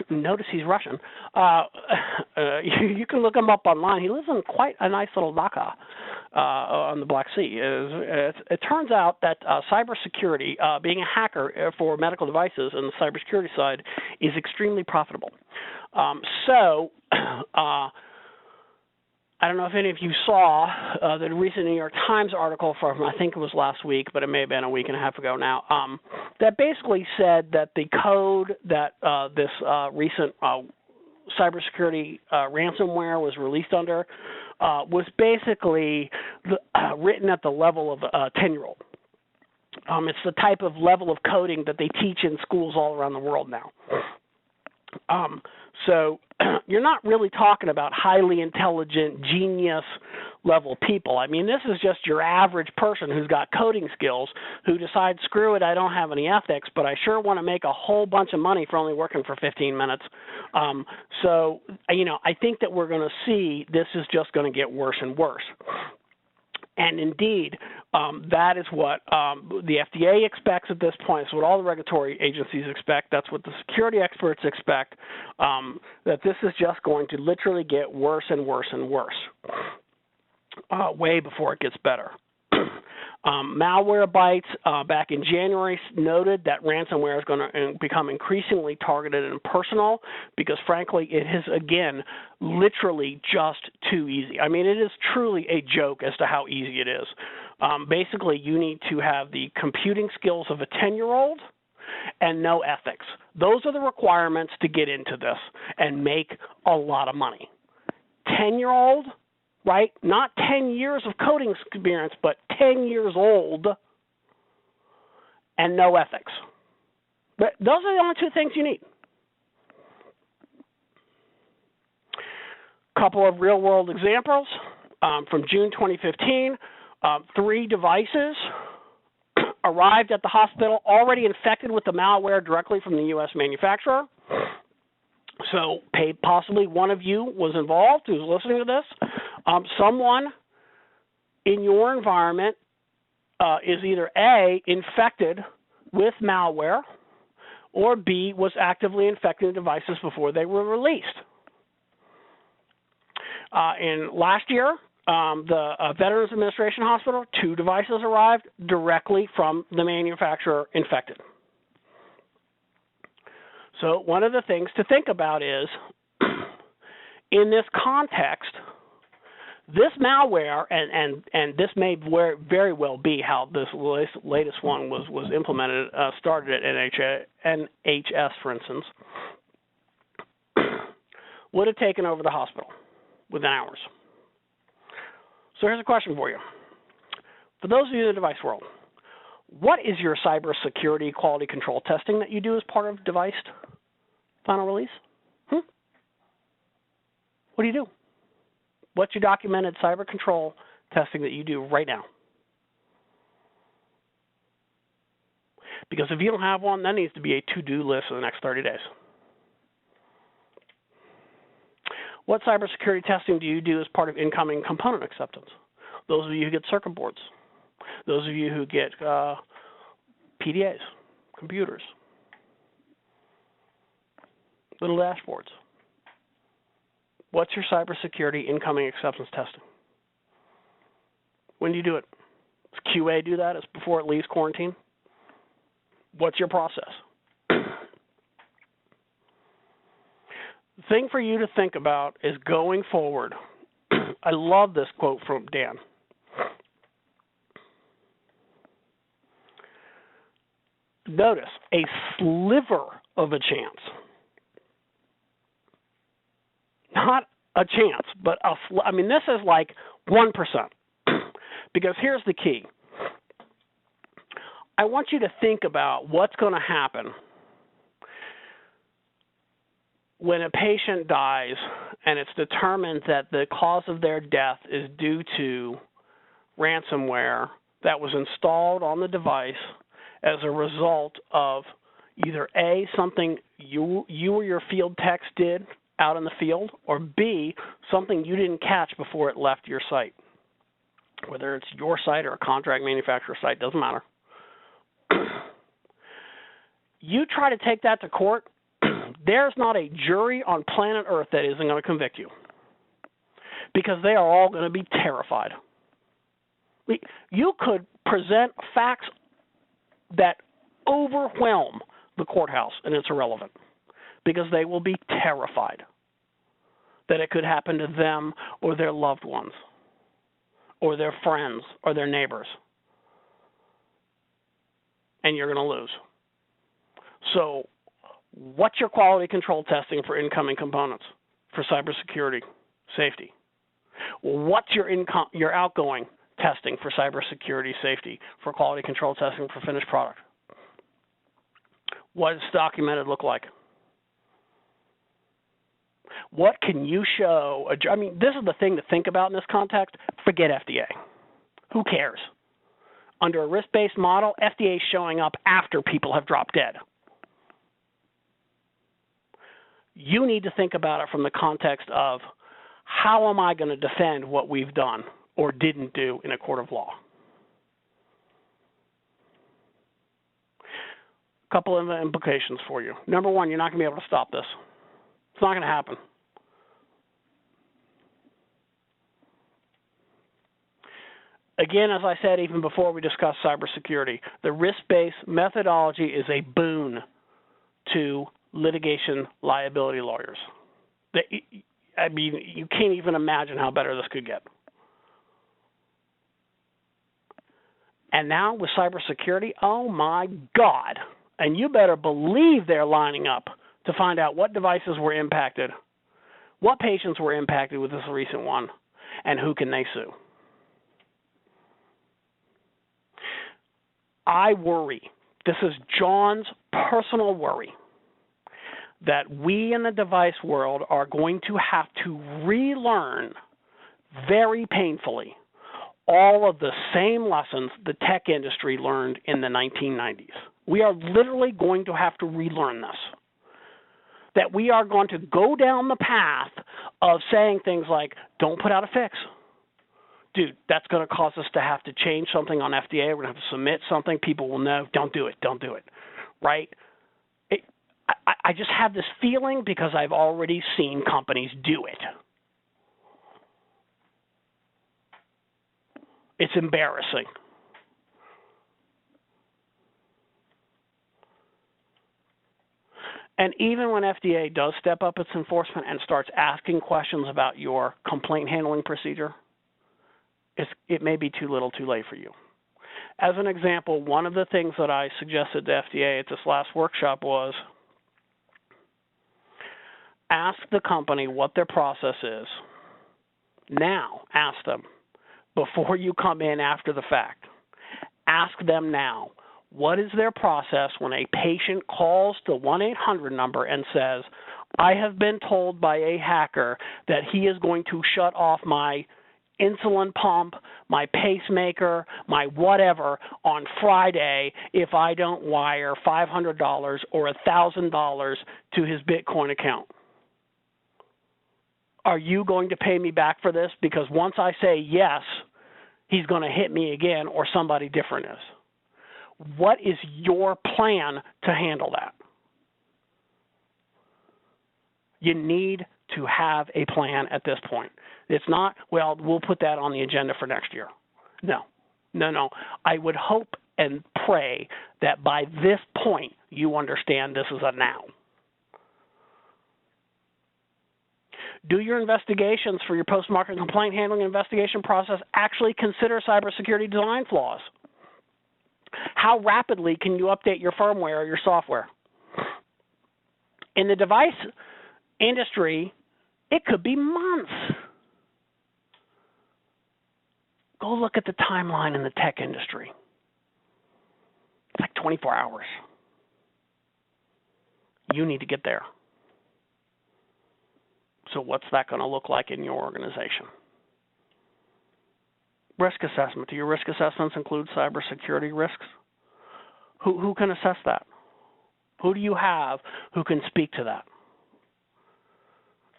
Notice he's Russian. You can look him up online. He lives in quite a nice little Dhaka on the Black Sea. It turns out that cybersecurity, being a hacker for medical devices and the cybersecurity side, is extremely profitable. I don't know if any of you saw the recent New York Times article from, I think it was last week, but it may have been a week and a half ago now, that basically said that the code that this recent cybersecurity ransomware was released under was basically written at the level of a 10-year-old. It's the type of level of coding that they teach in schools all around the world now. So you're not really talking about highly intelligent, genius level people. I mean, this is just your average person who's got coding skills who decides, screw it, I don't have any ethics, but I sure want to make a whole bunch of money for only working for 15 minutes. So, I think that we're going to see this is just going to get worse and worse. And indeed, that is what the FDA expects at this point. It's what all the regulatory agencies expect. That's what the security experts expect, that this is just going to literally get worse and worse and worse, way before it gets better. Malwarebytes back in January noted that ransomware is going to become increasingly targeted and personal because, frankly, it is, again, literally just too easy. I mean, it is truly a joke as to how easy it is. Basically, you need to have the computing skills of a 10-year-old and no ethics. Those are the requirements to get into this and make a lot of money. 10-year-old? Right? Not 10 years of coding experience, but 10 years old and no ethics. But those are the only two things you need. Couple of real-world examples. From June 2015, 3 devices arrived at the hospital already infected with the malware directly from the U.S. manufacturer. So possibly one of you was involved who's listening to this. Someone in your environment is either A, infected with malware, or B, was actively infecting devices before they were released. In last year, the Veterans Administration Hospital, 2 devices arrived directly from the manufacturer infected. So one of the things to think about is, in this context, this malware, and this may very well be how this latest one was implemented, started at NHS, for instance, would have taken over the hospital within hours. So here's a question for you. For those of you in the device world, what is your cybersecurity quality control testing that you do as part of device final release? What do you do? What's your documented cyber control testing that you do right now? Because if you don't have one, that needs to be a to-do list for the next 30 days. What cybersecurity testing do you do as part of incoming component acceptance? Those of you who get circuit boards. Those of you who get PDAs, computers, little dashboards. What's your cybersecurity incoming acceptance testing? When do you do it? Does QA do that? Is before it leaves quarantine? What's your process? The thing for you to think about is going forward. I love this quote from Dan. Notice, a sliver of a chance. Not a chance, but this is like 1%. Because here's the key. I want you to think about what's going to happen when a patient dies and it's determined that the cause of their death is due to ransomware that was installed on the device as a result of either A, something you or your field techs did out in the field, or B, something you didn't catch before it left your site. Whether it's your site or a contract manufacturer site, doesn't matter. You try to take that to court, there's not a jury on planet Earth that isn't going to convict you, because they are all going to be terrified. You could present facts that overwhelm the courthouse, and it's irrelevant, because they will be terrified that it could happen to them or their loved ones or their friends or their neighbors, and you're going to lose. So what's your quality control testing for incoming components for cybersecurity safety? What's your outgoing testing for cybersecurity safety for quality control testing for finished product? What does documented look like? What can you show? This is the thing to think about in this context. Forget FDA. Who cares? Under a risk-based model, FDA is showing up after people have dropped dead. You need to think about it from the context of, how am I going to defend what we've done or didn't do in a court of law? A couple of implications for you. Number one, you're not going to be able to stop this. It's not going to happen. Again, as I said even before we discussed cybersecurity, the risk-based methodology is a boon to litigation liability lawyers. You can't even imagine how better this could get. And now with cybersecurity, oh my God. And you better believe they're lining up to find out what devices were impacted, what patients were impacted with this recent one, and who can they sue. I worry, this is John's personal worry, that we in the device world are going to have to relearn very painfully all of the same lessons the tech industry learned in the 1990s. We are literally going to have to relearn this. That we are going to go down the path of saying things like, don't put out a fix. Dude, that's going to cause us to have to change something on FDA. We're going to have to submit something. People will know, don't do it, right? I just have this feeling because I've already seen companies do it. It's embarrassing. And even when FDA does step up its enforcement and starts asking questions about your complaint handling procedure, it may be too little too late for you. As an example, one of the things that I suggested to FDA at this last workshop was, ask the company what their process is. Now, ask them before you come in after the fact. Ask them now, what is their process when a patient calls the 1-800 number and says, I have been told by a hacker that he is going to shut off my insulin pump, my pacemaker, my whatever on Friday if I don't wire $500 or $1,000 to his Bitcoin account? Are you going to pay me back for this? Because once I say yes, he's going to hit me again or somebody different is. What is your plan to handle that? You need to have a plan at this point. It's not, well, we'll put that on the agenda for next year. No. I would hope and pray that by this point you understand this is a now. Do your investigations for your post-market complaint handling investigation process actually consider cybersecurity design flaws? How rapidly can you update your firmware or your software? In the device industry, it could be months. Go look at the timeline in the tech industry. It's like 24 hours. You need to get there. So what's that going to look like in your organization? Risk assessment. Do your risk assessments include cybersecurity risks? Who can assess that? Who do you have who can speak to that?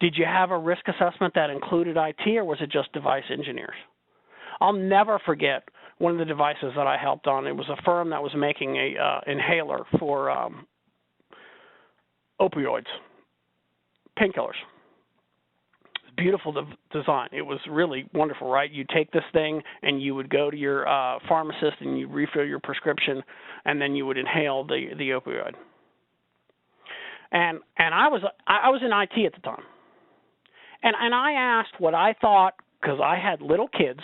Did you have a risk assessment that included IT, or was it just device engineers? I'll never forget one of the devices that I helped on. It was a firm that was making a inhaler for opioids, painkillers. Beautiful design. It was really wonderful, right? You take this thing and you would go to your pharmacist and you refill your prescription, and then you would inhale the opioid. And I was in IT at the time, and I asked what I thought, because I had little kids,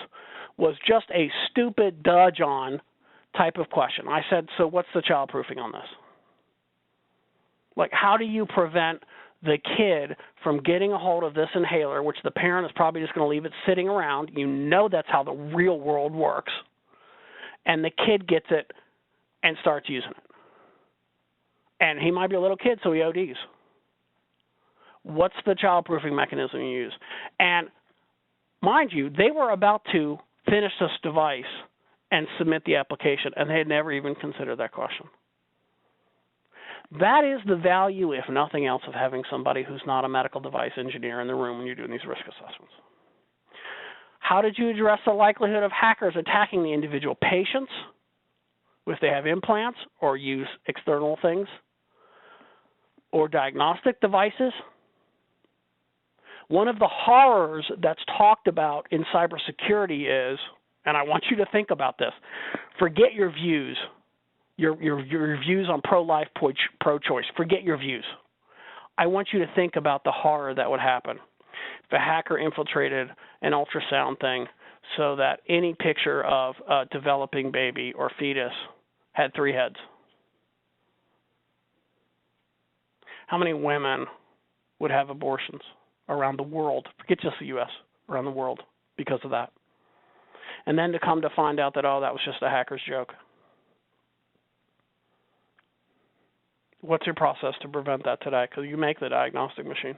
was just a stupid duh John type of question. I said, so what's the childproofing on this? Like, how do you prevent the kid from getting a hold of this inhaler, which the parent is probably just going to leave it sitting around? You know that's how the real world works. And the kid gets it and starts using it. And he might be a little kid, so he ODs. What's the childproofing mechanism you use? And mind you, they were about to finish this device and submit the application, and they had never even considered that question. That is the value, if nothing else, of having somebody who's not a medical device engineer in the room when you're doing these risk assessments. How did you address the likelihood of hackers attacking the individual patients if they have implants or use external things or diagnostic devices? One of the horrors that's talked about in cybersecurity is, and I want you to think about this, forget your views. Your views on pro-life, pro-choice. Forget your views. I want you to think about the horror that would happen if a hacker infiltrated an ultrasound thing so that any picture of a developing baby or fetus had 3 heads. How many women would have abortions around the world? Forget just the U.S., around the world because of that. And then to come to find out that, oh, that was just a hacker's joke. What's your process to prevent that today? Because you make the diagnostic machine.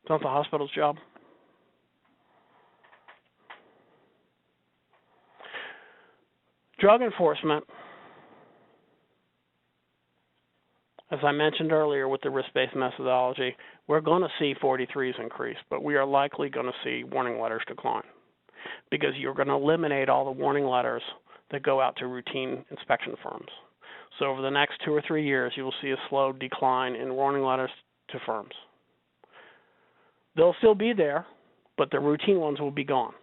It's not the hospital's job. Drug enforcement, as I mentioned earlier with the risk-based methodology, we're going to see 43s increase, but we are likely going to see warning letters decline because you're going to eliminate all the warning letters that go out to routine inspection firms. So over the next 2 or 3 years, you will see a slow decline in warning letters to firms. They'll still be there, but the routine ones will be gone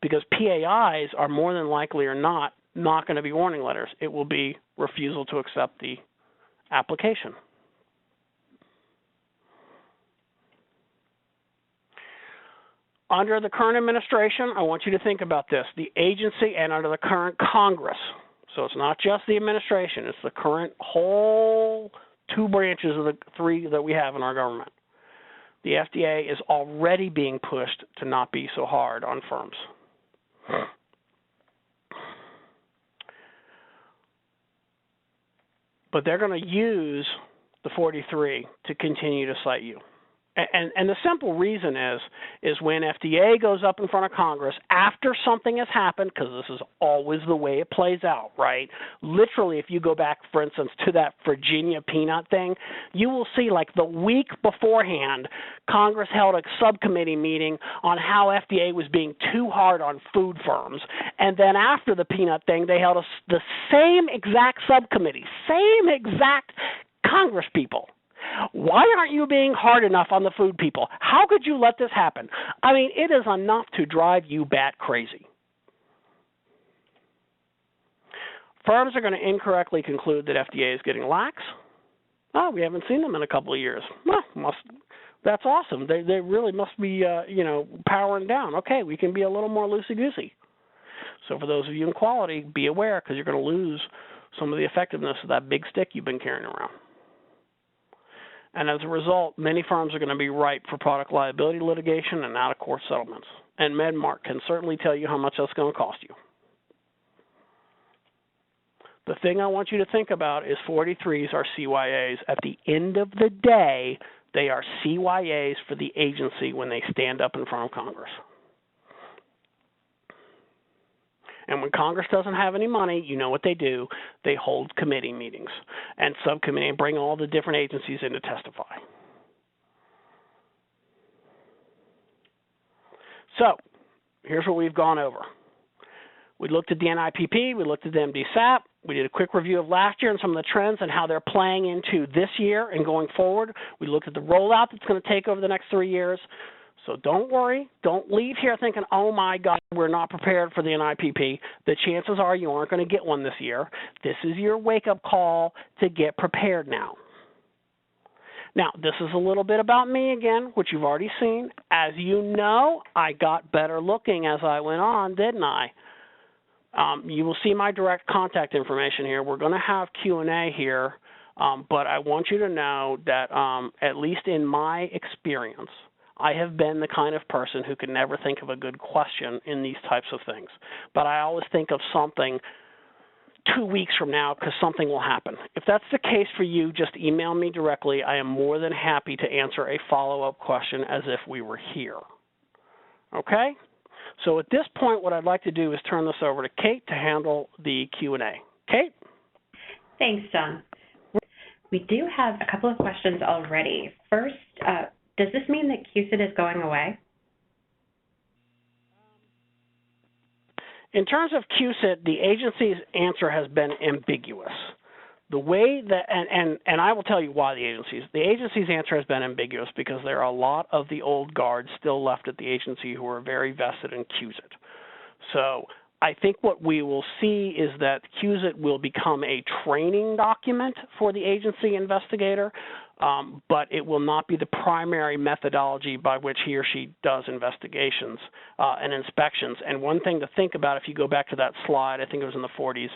because PAIs are more than likely or not going to be warning letters. It will be refusal to accept the application. Under the current administration, I want you to think about this. The agency and under the current Congress, so it's not just the administration, it's the current whole 2 branches of the 3 that we have in our government. The FDA is already being pushed to not be so hard on firms. But they're going to use the 43 to continue to cite you. And the simple reason is when FDA goes up in front of Congress after something has happened, because this is always the way it plays out, right? Literally, if you go back, for instance, to that Virginia peanut thing, you will see like the week beforehand, Congress held a subcommittee meeting on how FDA was being too hard on food firms. And then after the peanut thing, they held the same exact subcommittee, same exact Congress people. Why aren't you being hard enough on the food people? How could you let this happen? I mean, it is enough to drive you bat crazy. Firms are going to incorrectly conclude that FDA is getting lax. Oh, we haven't seen them in a couple of years. Well, that's awesome. They really must be, powering down. Okay, we can be a little more loosey-goosey. So for those of you in quality, be aware because you're going to lose some of the effectiveness of that big stick you've been carrying around. And as a result, many firms are going to be ripe for product liability litigation and out-of-court settlements. And Medmarc can certainly tell you how much that's going to cost you. The thing I want you to think about is 43s are CYAs. At the end of the day, they are CYAs for the agency when they stand up in front of Congress. And when Congress doesn't have any money, you know what they do. They hold committee meetings and subcommittee and bring all the different agencies in to testify. So here's what we've gone over. We looked at the NIPP. We looked at the MDSAP. We did a quick review of last year and some of the trends and how they're playing into this year and going forward. We looked at the rollout that's going to take over the next 3 years. So don't worry. Don't leave here thinking, oh, my God, we're not prepared for the NIPP. The chances are you aren't going to get one this year. This is your wake-up call to get prepared now. Now, this is a little bit about me again, which you've already seen. As you know, I got better looking as I went on, didn't I? You will see my direct contact information here. We're going to have Q&A here, but I want you to know that at least in my experience, I have been the kind of person who can never think of a good question in these types of things. But I always think of something 2 weeks from now because something will happen. If that's the case for you, just email me directly. I am more than happy to answer a follow-up question as if we were here. Okay? So at this point, what I'd like to do is turn this over to Kate to handle the Q&A. Kate? Thanks, John. We do have a couple of questions already. First, does this mean that QSIT is going away? In terms of QSIT, the agency's answer has been ambiguous. The way that, and I will tell you why the agency's answer has been ambiguous because there are a lot of the old guard still left at the agency who are very vested in QSIT. So I think what we will see is that QSIT will become a training document for the agency investigator, but it will not be the primary methodology by which he or she does investigations and inspections. And one thing to think about, if you go back to that slide, I think it was in the 40s,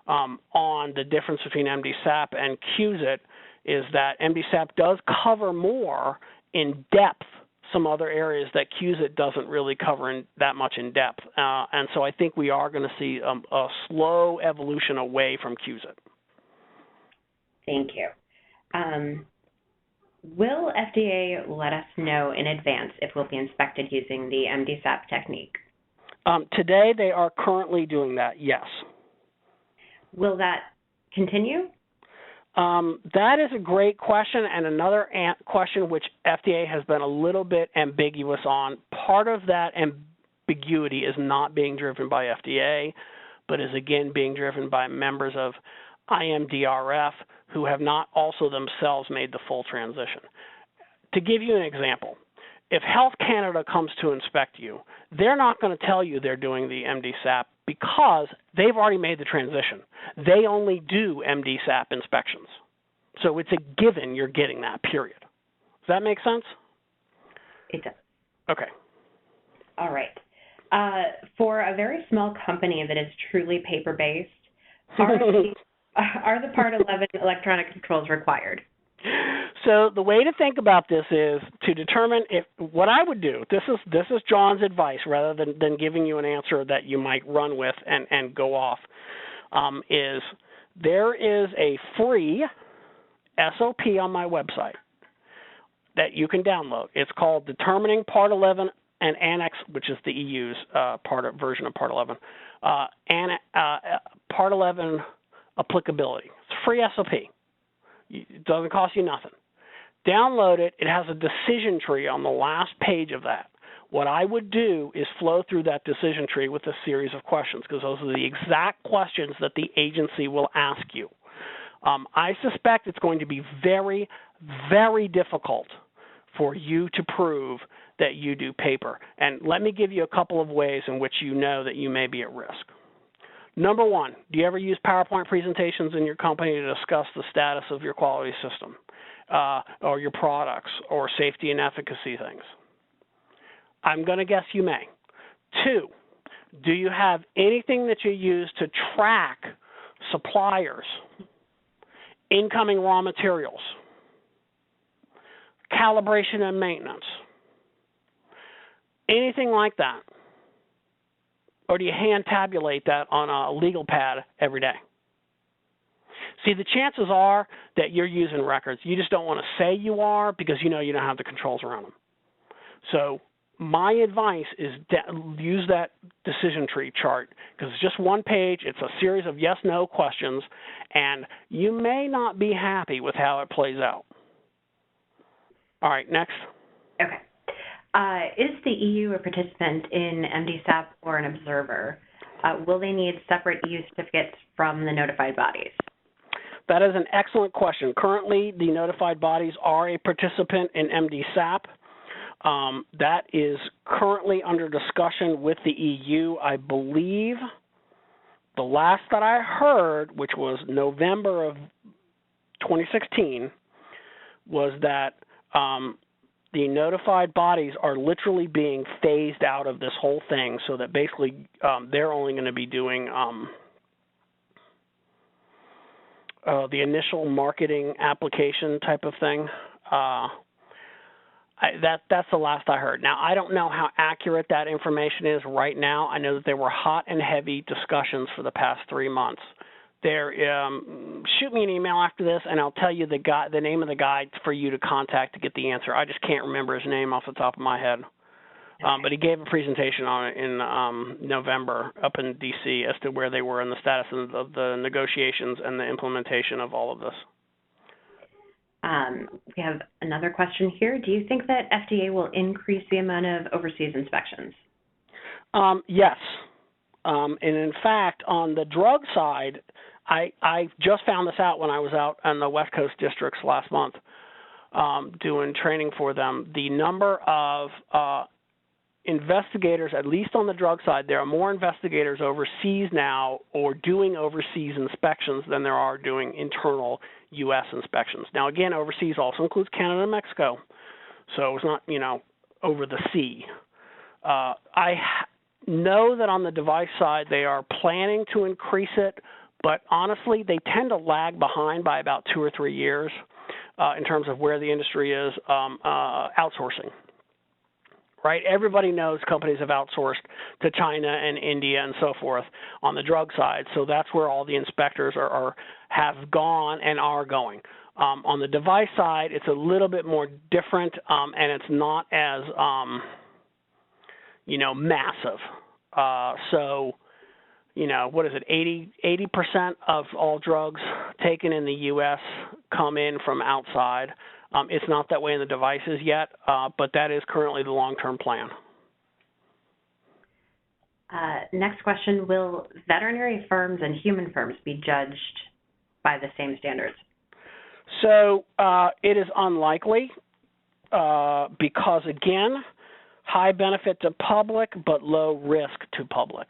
on the difference between MDSAP and QSIT is that MDSAP does cover more in depth some other areas that QSIT doesn't really cover that much in depth. And so I think we are going to see a slow evolution away from QSIT. Thank you. Will FDA let us know in advance if we'll be inspected using the MDSAP technique? Today they are currently doing that, yes. Will that continue? That is a great question, and another question which FDA has been a little bit ambiguous on. Part of that ambiguity is not being driven by FDA, but is again being driven by members of IMDRF who have not also themselves made the full transition. To give you an example, if Health Canada comes to inspect you, they're not going to tell you they're doing the MDSAP because they've already made the transition. They only do MDSAP inspections. So it's a given you're getting that, period. Does that make sense? It does. Okay. All right. For a very small company that is truly paper-based, are the Part 11 electronic controls required? So the way to think about this is to determine if what I would do. This is John's advice rather than giving you an answer that you might run with and go off. Is there is a free SOP on my website that you can download. It's called Determining Part 11 and Annex, which is the EU's version of Part 11, Part 11 applicability. It's free SOP. It doesn't cost you nothing. Download it. It has a decision tree on the last page of that. What I would do is flow through that decision tree with a series of questions, because those are the exact questions that the agency will ask you. I suspect it's going to be very, very difficult for you to prove that you do paper. And let me give you a couple of ways in which you know that you may be at risk. Number one, do you ever use PowerPoint presentations in your company to discuss the status of your quality system or your products or safety and efficacy things? I'm going to guess you may. Two, do you have anything that you use to track suppliers, incoming raw materials, calibration and maintenance, anything like that? Or do you hand tabulate that on a legal pad every day? See, the chances are that you're using records. You just don't want to say you are because you know you don't have the controls around them. So my advice is use that decision tree chart, because it's just one page. It's a series of yes-no questions, and you may not be happy with how it plays out. All right, next. Okay. Is the EU a participant in MDSAP or an observer? Will they need separate EU certificates from the notified bodies? That is an excellent question. Currently, the notified bodies are a participant in MDSAP. That is currently under discussion with the EU. I believe the last that I heard, which was November of 2016, was that the notified bodies are literally being phased out of this whole thing, so that basically they're only going to be doing the initial marketing application type of thing. That's the last I heard. Now, I don't know how accurate that information is right now. I know that there were hot and heavy discussions for the past 3 months. Shoot me an email after this, and I'll tell you the name of the guy for you to contact to get the answer. I just can't remember his name off the top of my head. But he gave a presentation on it in November up in D.C. as to where they were in the status of the negotiations and the implementation of all of this. We have another question here. Do you think that FDA will increase the amount of overseas inspections? Yes. And in fact, on the drug side, I just found this out when I was out on the West Coast districts last month doing training for them. The number of investigators, at least on the drug side, there are more investigators overseas now or doing overseas inspections than there are doing internal U.S. inspections. Now, again, overseas also includes Canada and Mexico, so it's not, over the sea. I know that on the device side they are planning to increase it, but honestly, they tend to lag behind by about 2 or 3 years in terms of where the industry is outsourcing. Right? Everybody knows companies have outsourced to China and India and so forth on the drug side, so that's where all the inspectors have gone and are going. On the device side, it's a little bit more different, and it's not as massive. So, what is it? 80% of all drugs taken in the U.S. come in from outside. It's not that way in the devices yet, but that is currently the long-term plan. Next question, will veterinary firms and human firms be judged by the same standards? So it is unlikely because, again, high benefit to public but low risk to public.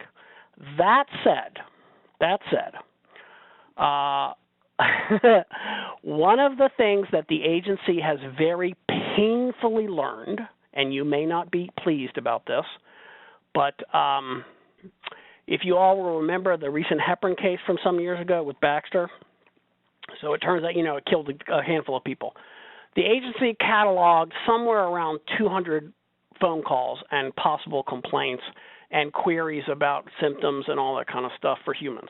That said, one of the things that the agency has very painfully learned, and you may not be pleased about this, but if you all will remember the recent heparin case from some years ago with Baxter, so it turns out, it killed a handful of people. The agency cataloged somewhere around 200 phone calls and possible complaints and queries about symptoms and all that kind of stuff for humans.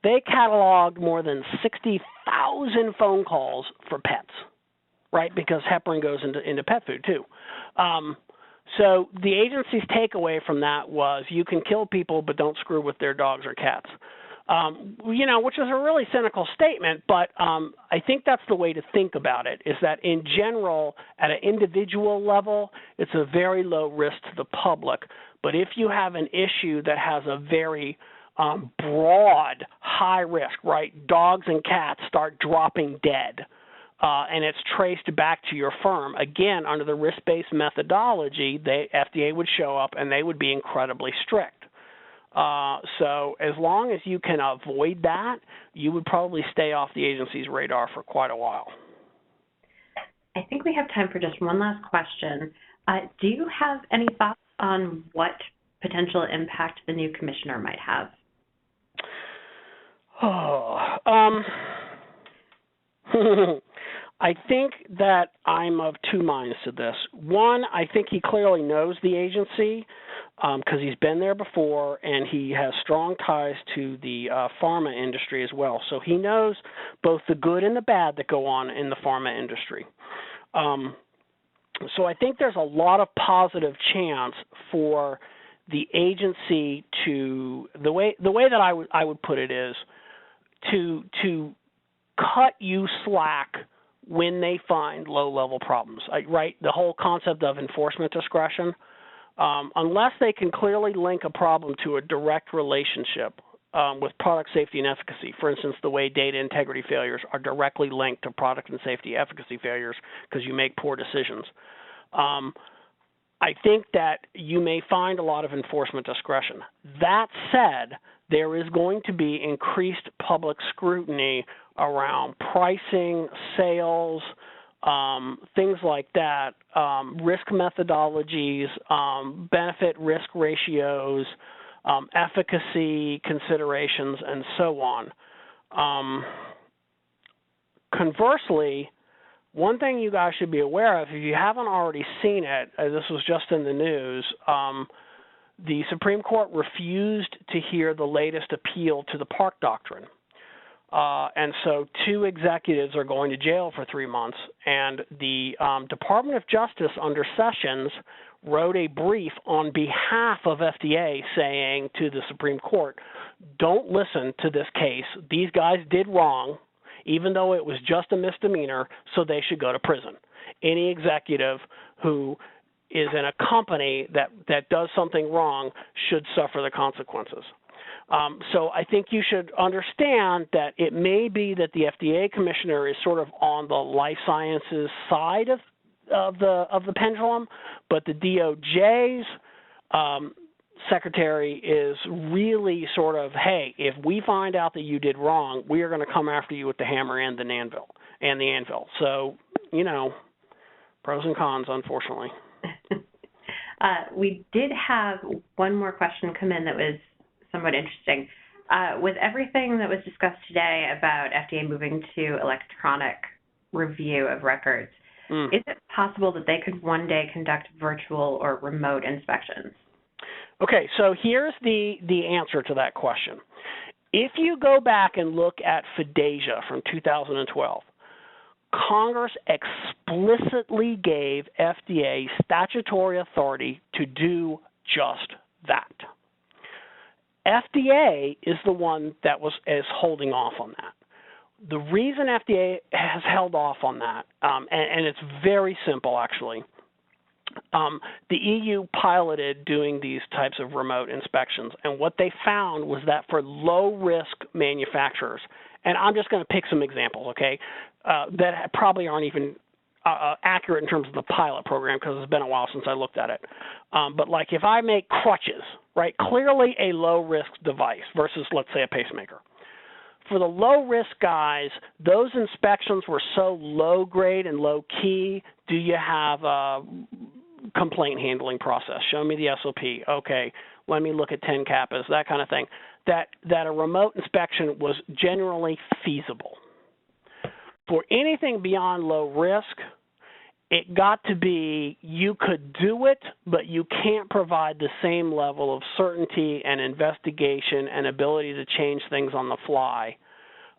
They cataloged more than 60,000 phone calls for pets. right? Because heparin goes into pet food too. So the agency's takeaway from that was you can kill people, but don't screw with their dogs or cats. Which is a really cynical statement, but I think that's the way to think about it, is that in general, at an individual level, it's a very low risk to the public. But if you have an issue that has a very broad, high risk, right, dogs and cats start dropping dead, and it's traced back to your firm, again, under the risk-based methodology, the FDA would show up and they would be incredibly strict. So as long as you can avoid that, you would probably stay off the agency's radar for quite a while. I think we have time for just one last question. Do you have any thoughts on what potential impact the new commissioner might have? I think that I'm of two minds to this. One, I think he clearly knows the agency because he's been there before, and he has strong ties to the pharma industry as well. So he knows both the good and the bad that go on in the pharma industry. So I think there's a lot of positive chance for the agency to the way that I would put it is to cut you slack when they find low-level problems, right? The whole concept of enforcement discretion, unless they can clearly link a problem to a direct relationship with product safety and efficacy. For instance, the way data integrity failures are directly linked to product and safety efficacy failures because you make poor decisions. I think that you may find a lot of enforcement discretion. That said, there is going to be increased public scrutiny around pricing, sales, things like that, risk methodologies, benefit risk ratios, efficacy considerations, and so on. Conversely, one thing you guys should be aware of, if you haven't already seen it, this was just in the news, the Supreme Court refused to hear the latest appeal to the Park Doctrine. And so 2 executives are going to jail for 3 months, and the Department of Justice under Sessions wrote a brief on behalf of FDA saying to the Supreme Court, don't listen to this case. These guys did wrong, even though it was just a misdemeanor, so they should go to prison. Any executive who is in a company that does something wrong should suffer the consequences. So I think you should understand that it may be that the FDA commissioner is sort of on the life sciences side of the pendulum, but the DOJ's secretary is really sort of, hey, if we find out that you did wrong, we are going to come after you with the hammer and the anvil. So, pros and cons, unfortunately. We did have one more question come in that was somewhat interesting. With everything that was discussed today about FDA moving to electronic review of records, is it possible that they could one day conduct virtual or remote inspections? Okay, so here's the answer to that question. If you go back and look at FDASIA from 2012, Congress explicitly gave FDA statutory authority to do just that. FDA is the one that is holding off on that. The reason FDA has held off on that, and it's very simple actually, the EU piloted doing these types of remote inspections, and what they found was that for low-risk manufacturers, and I'm just going to pick some examples, okay, that probably aren't even accurate in terms of the pilot program because it's been a while since I looked at it. But like if I make crutches, right, clearly a low-risk device versus, let's say, a pacemaker. For the low-risk guys, those inspections were so low-grade and low-key. Do you have a complaint handling process? Show me the SOP. Okay, let me look at 10 CAPAs, that kind of thing. That a remote inspection was generally feasible. For anything beyond low risk, it got to be you could do it, but you can't provide the same level of certainty and investigation and ability to change things on the fly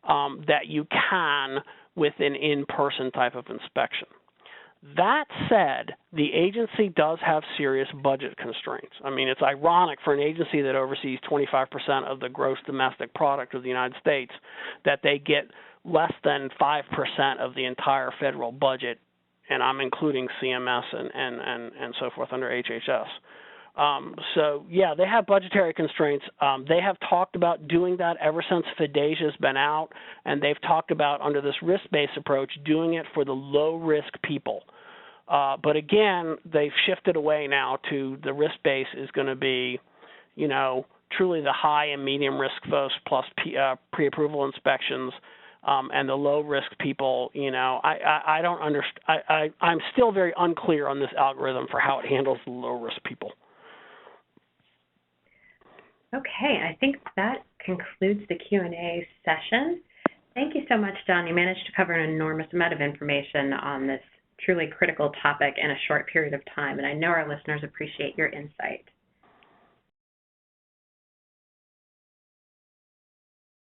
that you can with an in-person type of inspection. That said, the agency does have serious budget constraints. I mean, it's ironic for an agency that oversees 25% of the gross domestic product of the United States that they get less than 5% of the entire federal budget, and I'm including CMS and so forth under HHS. So, yeah, they have budgetary constraints. They have talked about doing that ever since FDASIA's been out, and they've talked about, under this risk-based approach, doing it for the low-risk people. But, again, they've shifted away now to the risk base is going to be, you know, truly the high and medium risk folks plus pre-approval inspections. And the low-risk people, you know, I don't understand. I'm still very unclear on this algorithm for how it handles the low-risk people. Okay, I think that concludes the Q&A session. Thank you so much, John. You managed to cover an enormous amount of information on this truly critical topic in a short period of time, and I know our listeners appreciate your insight.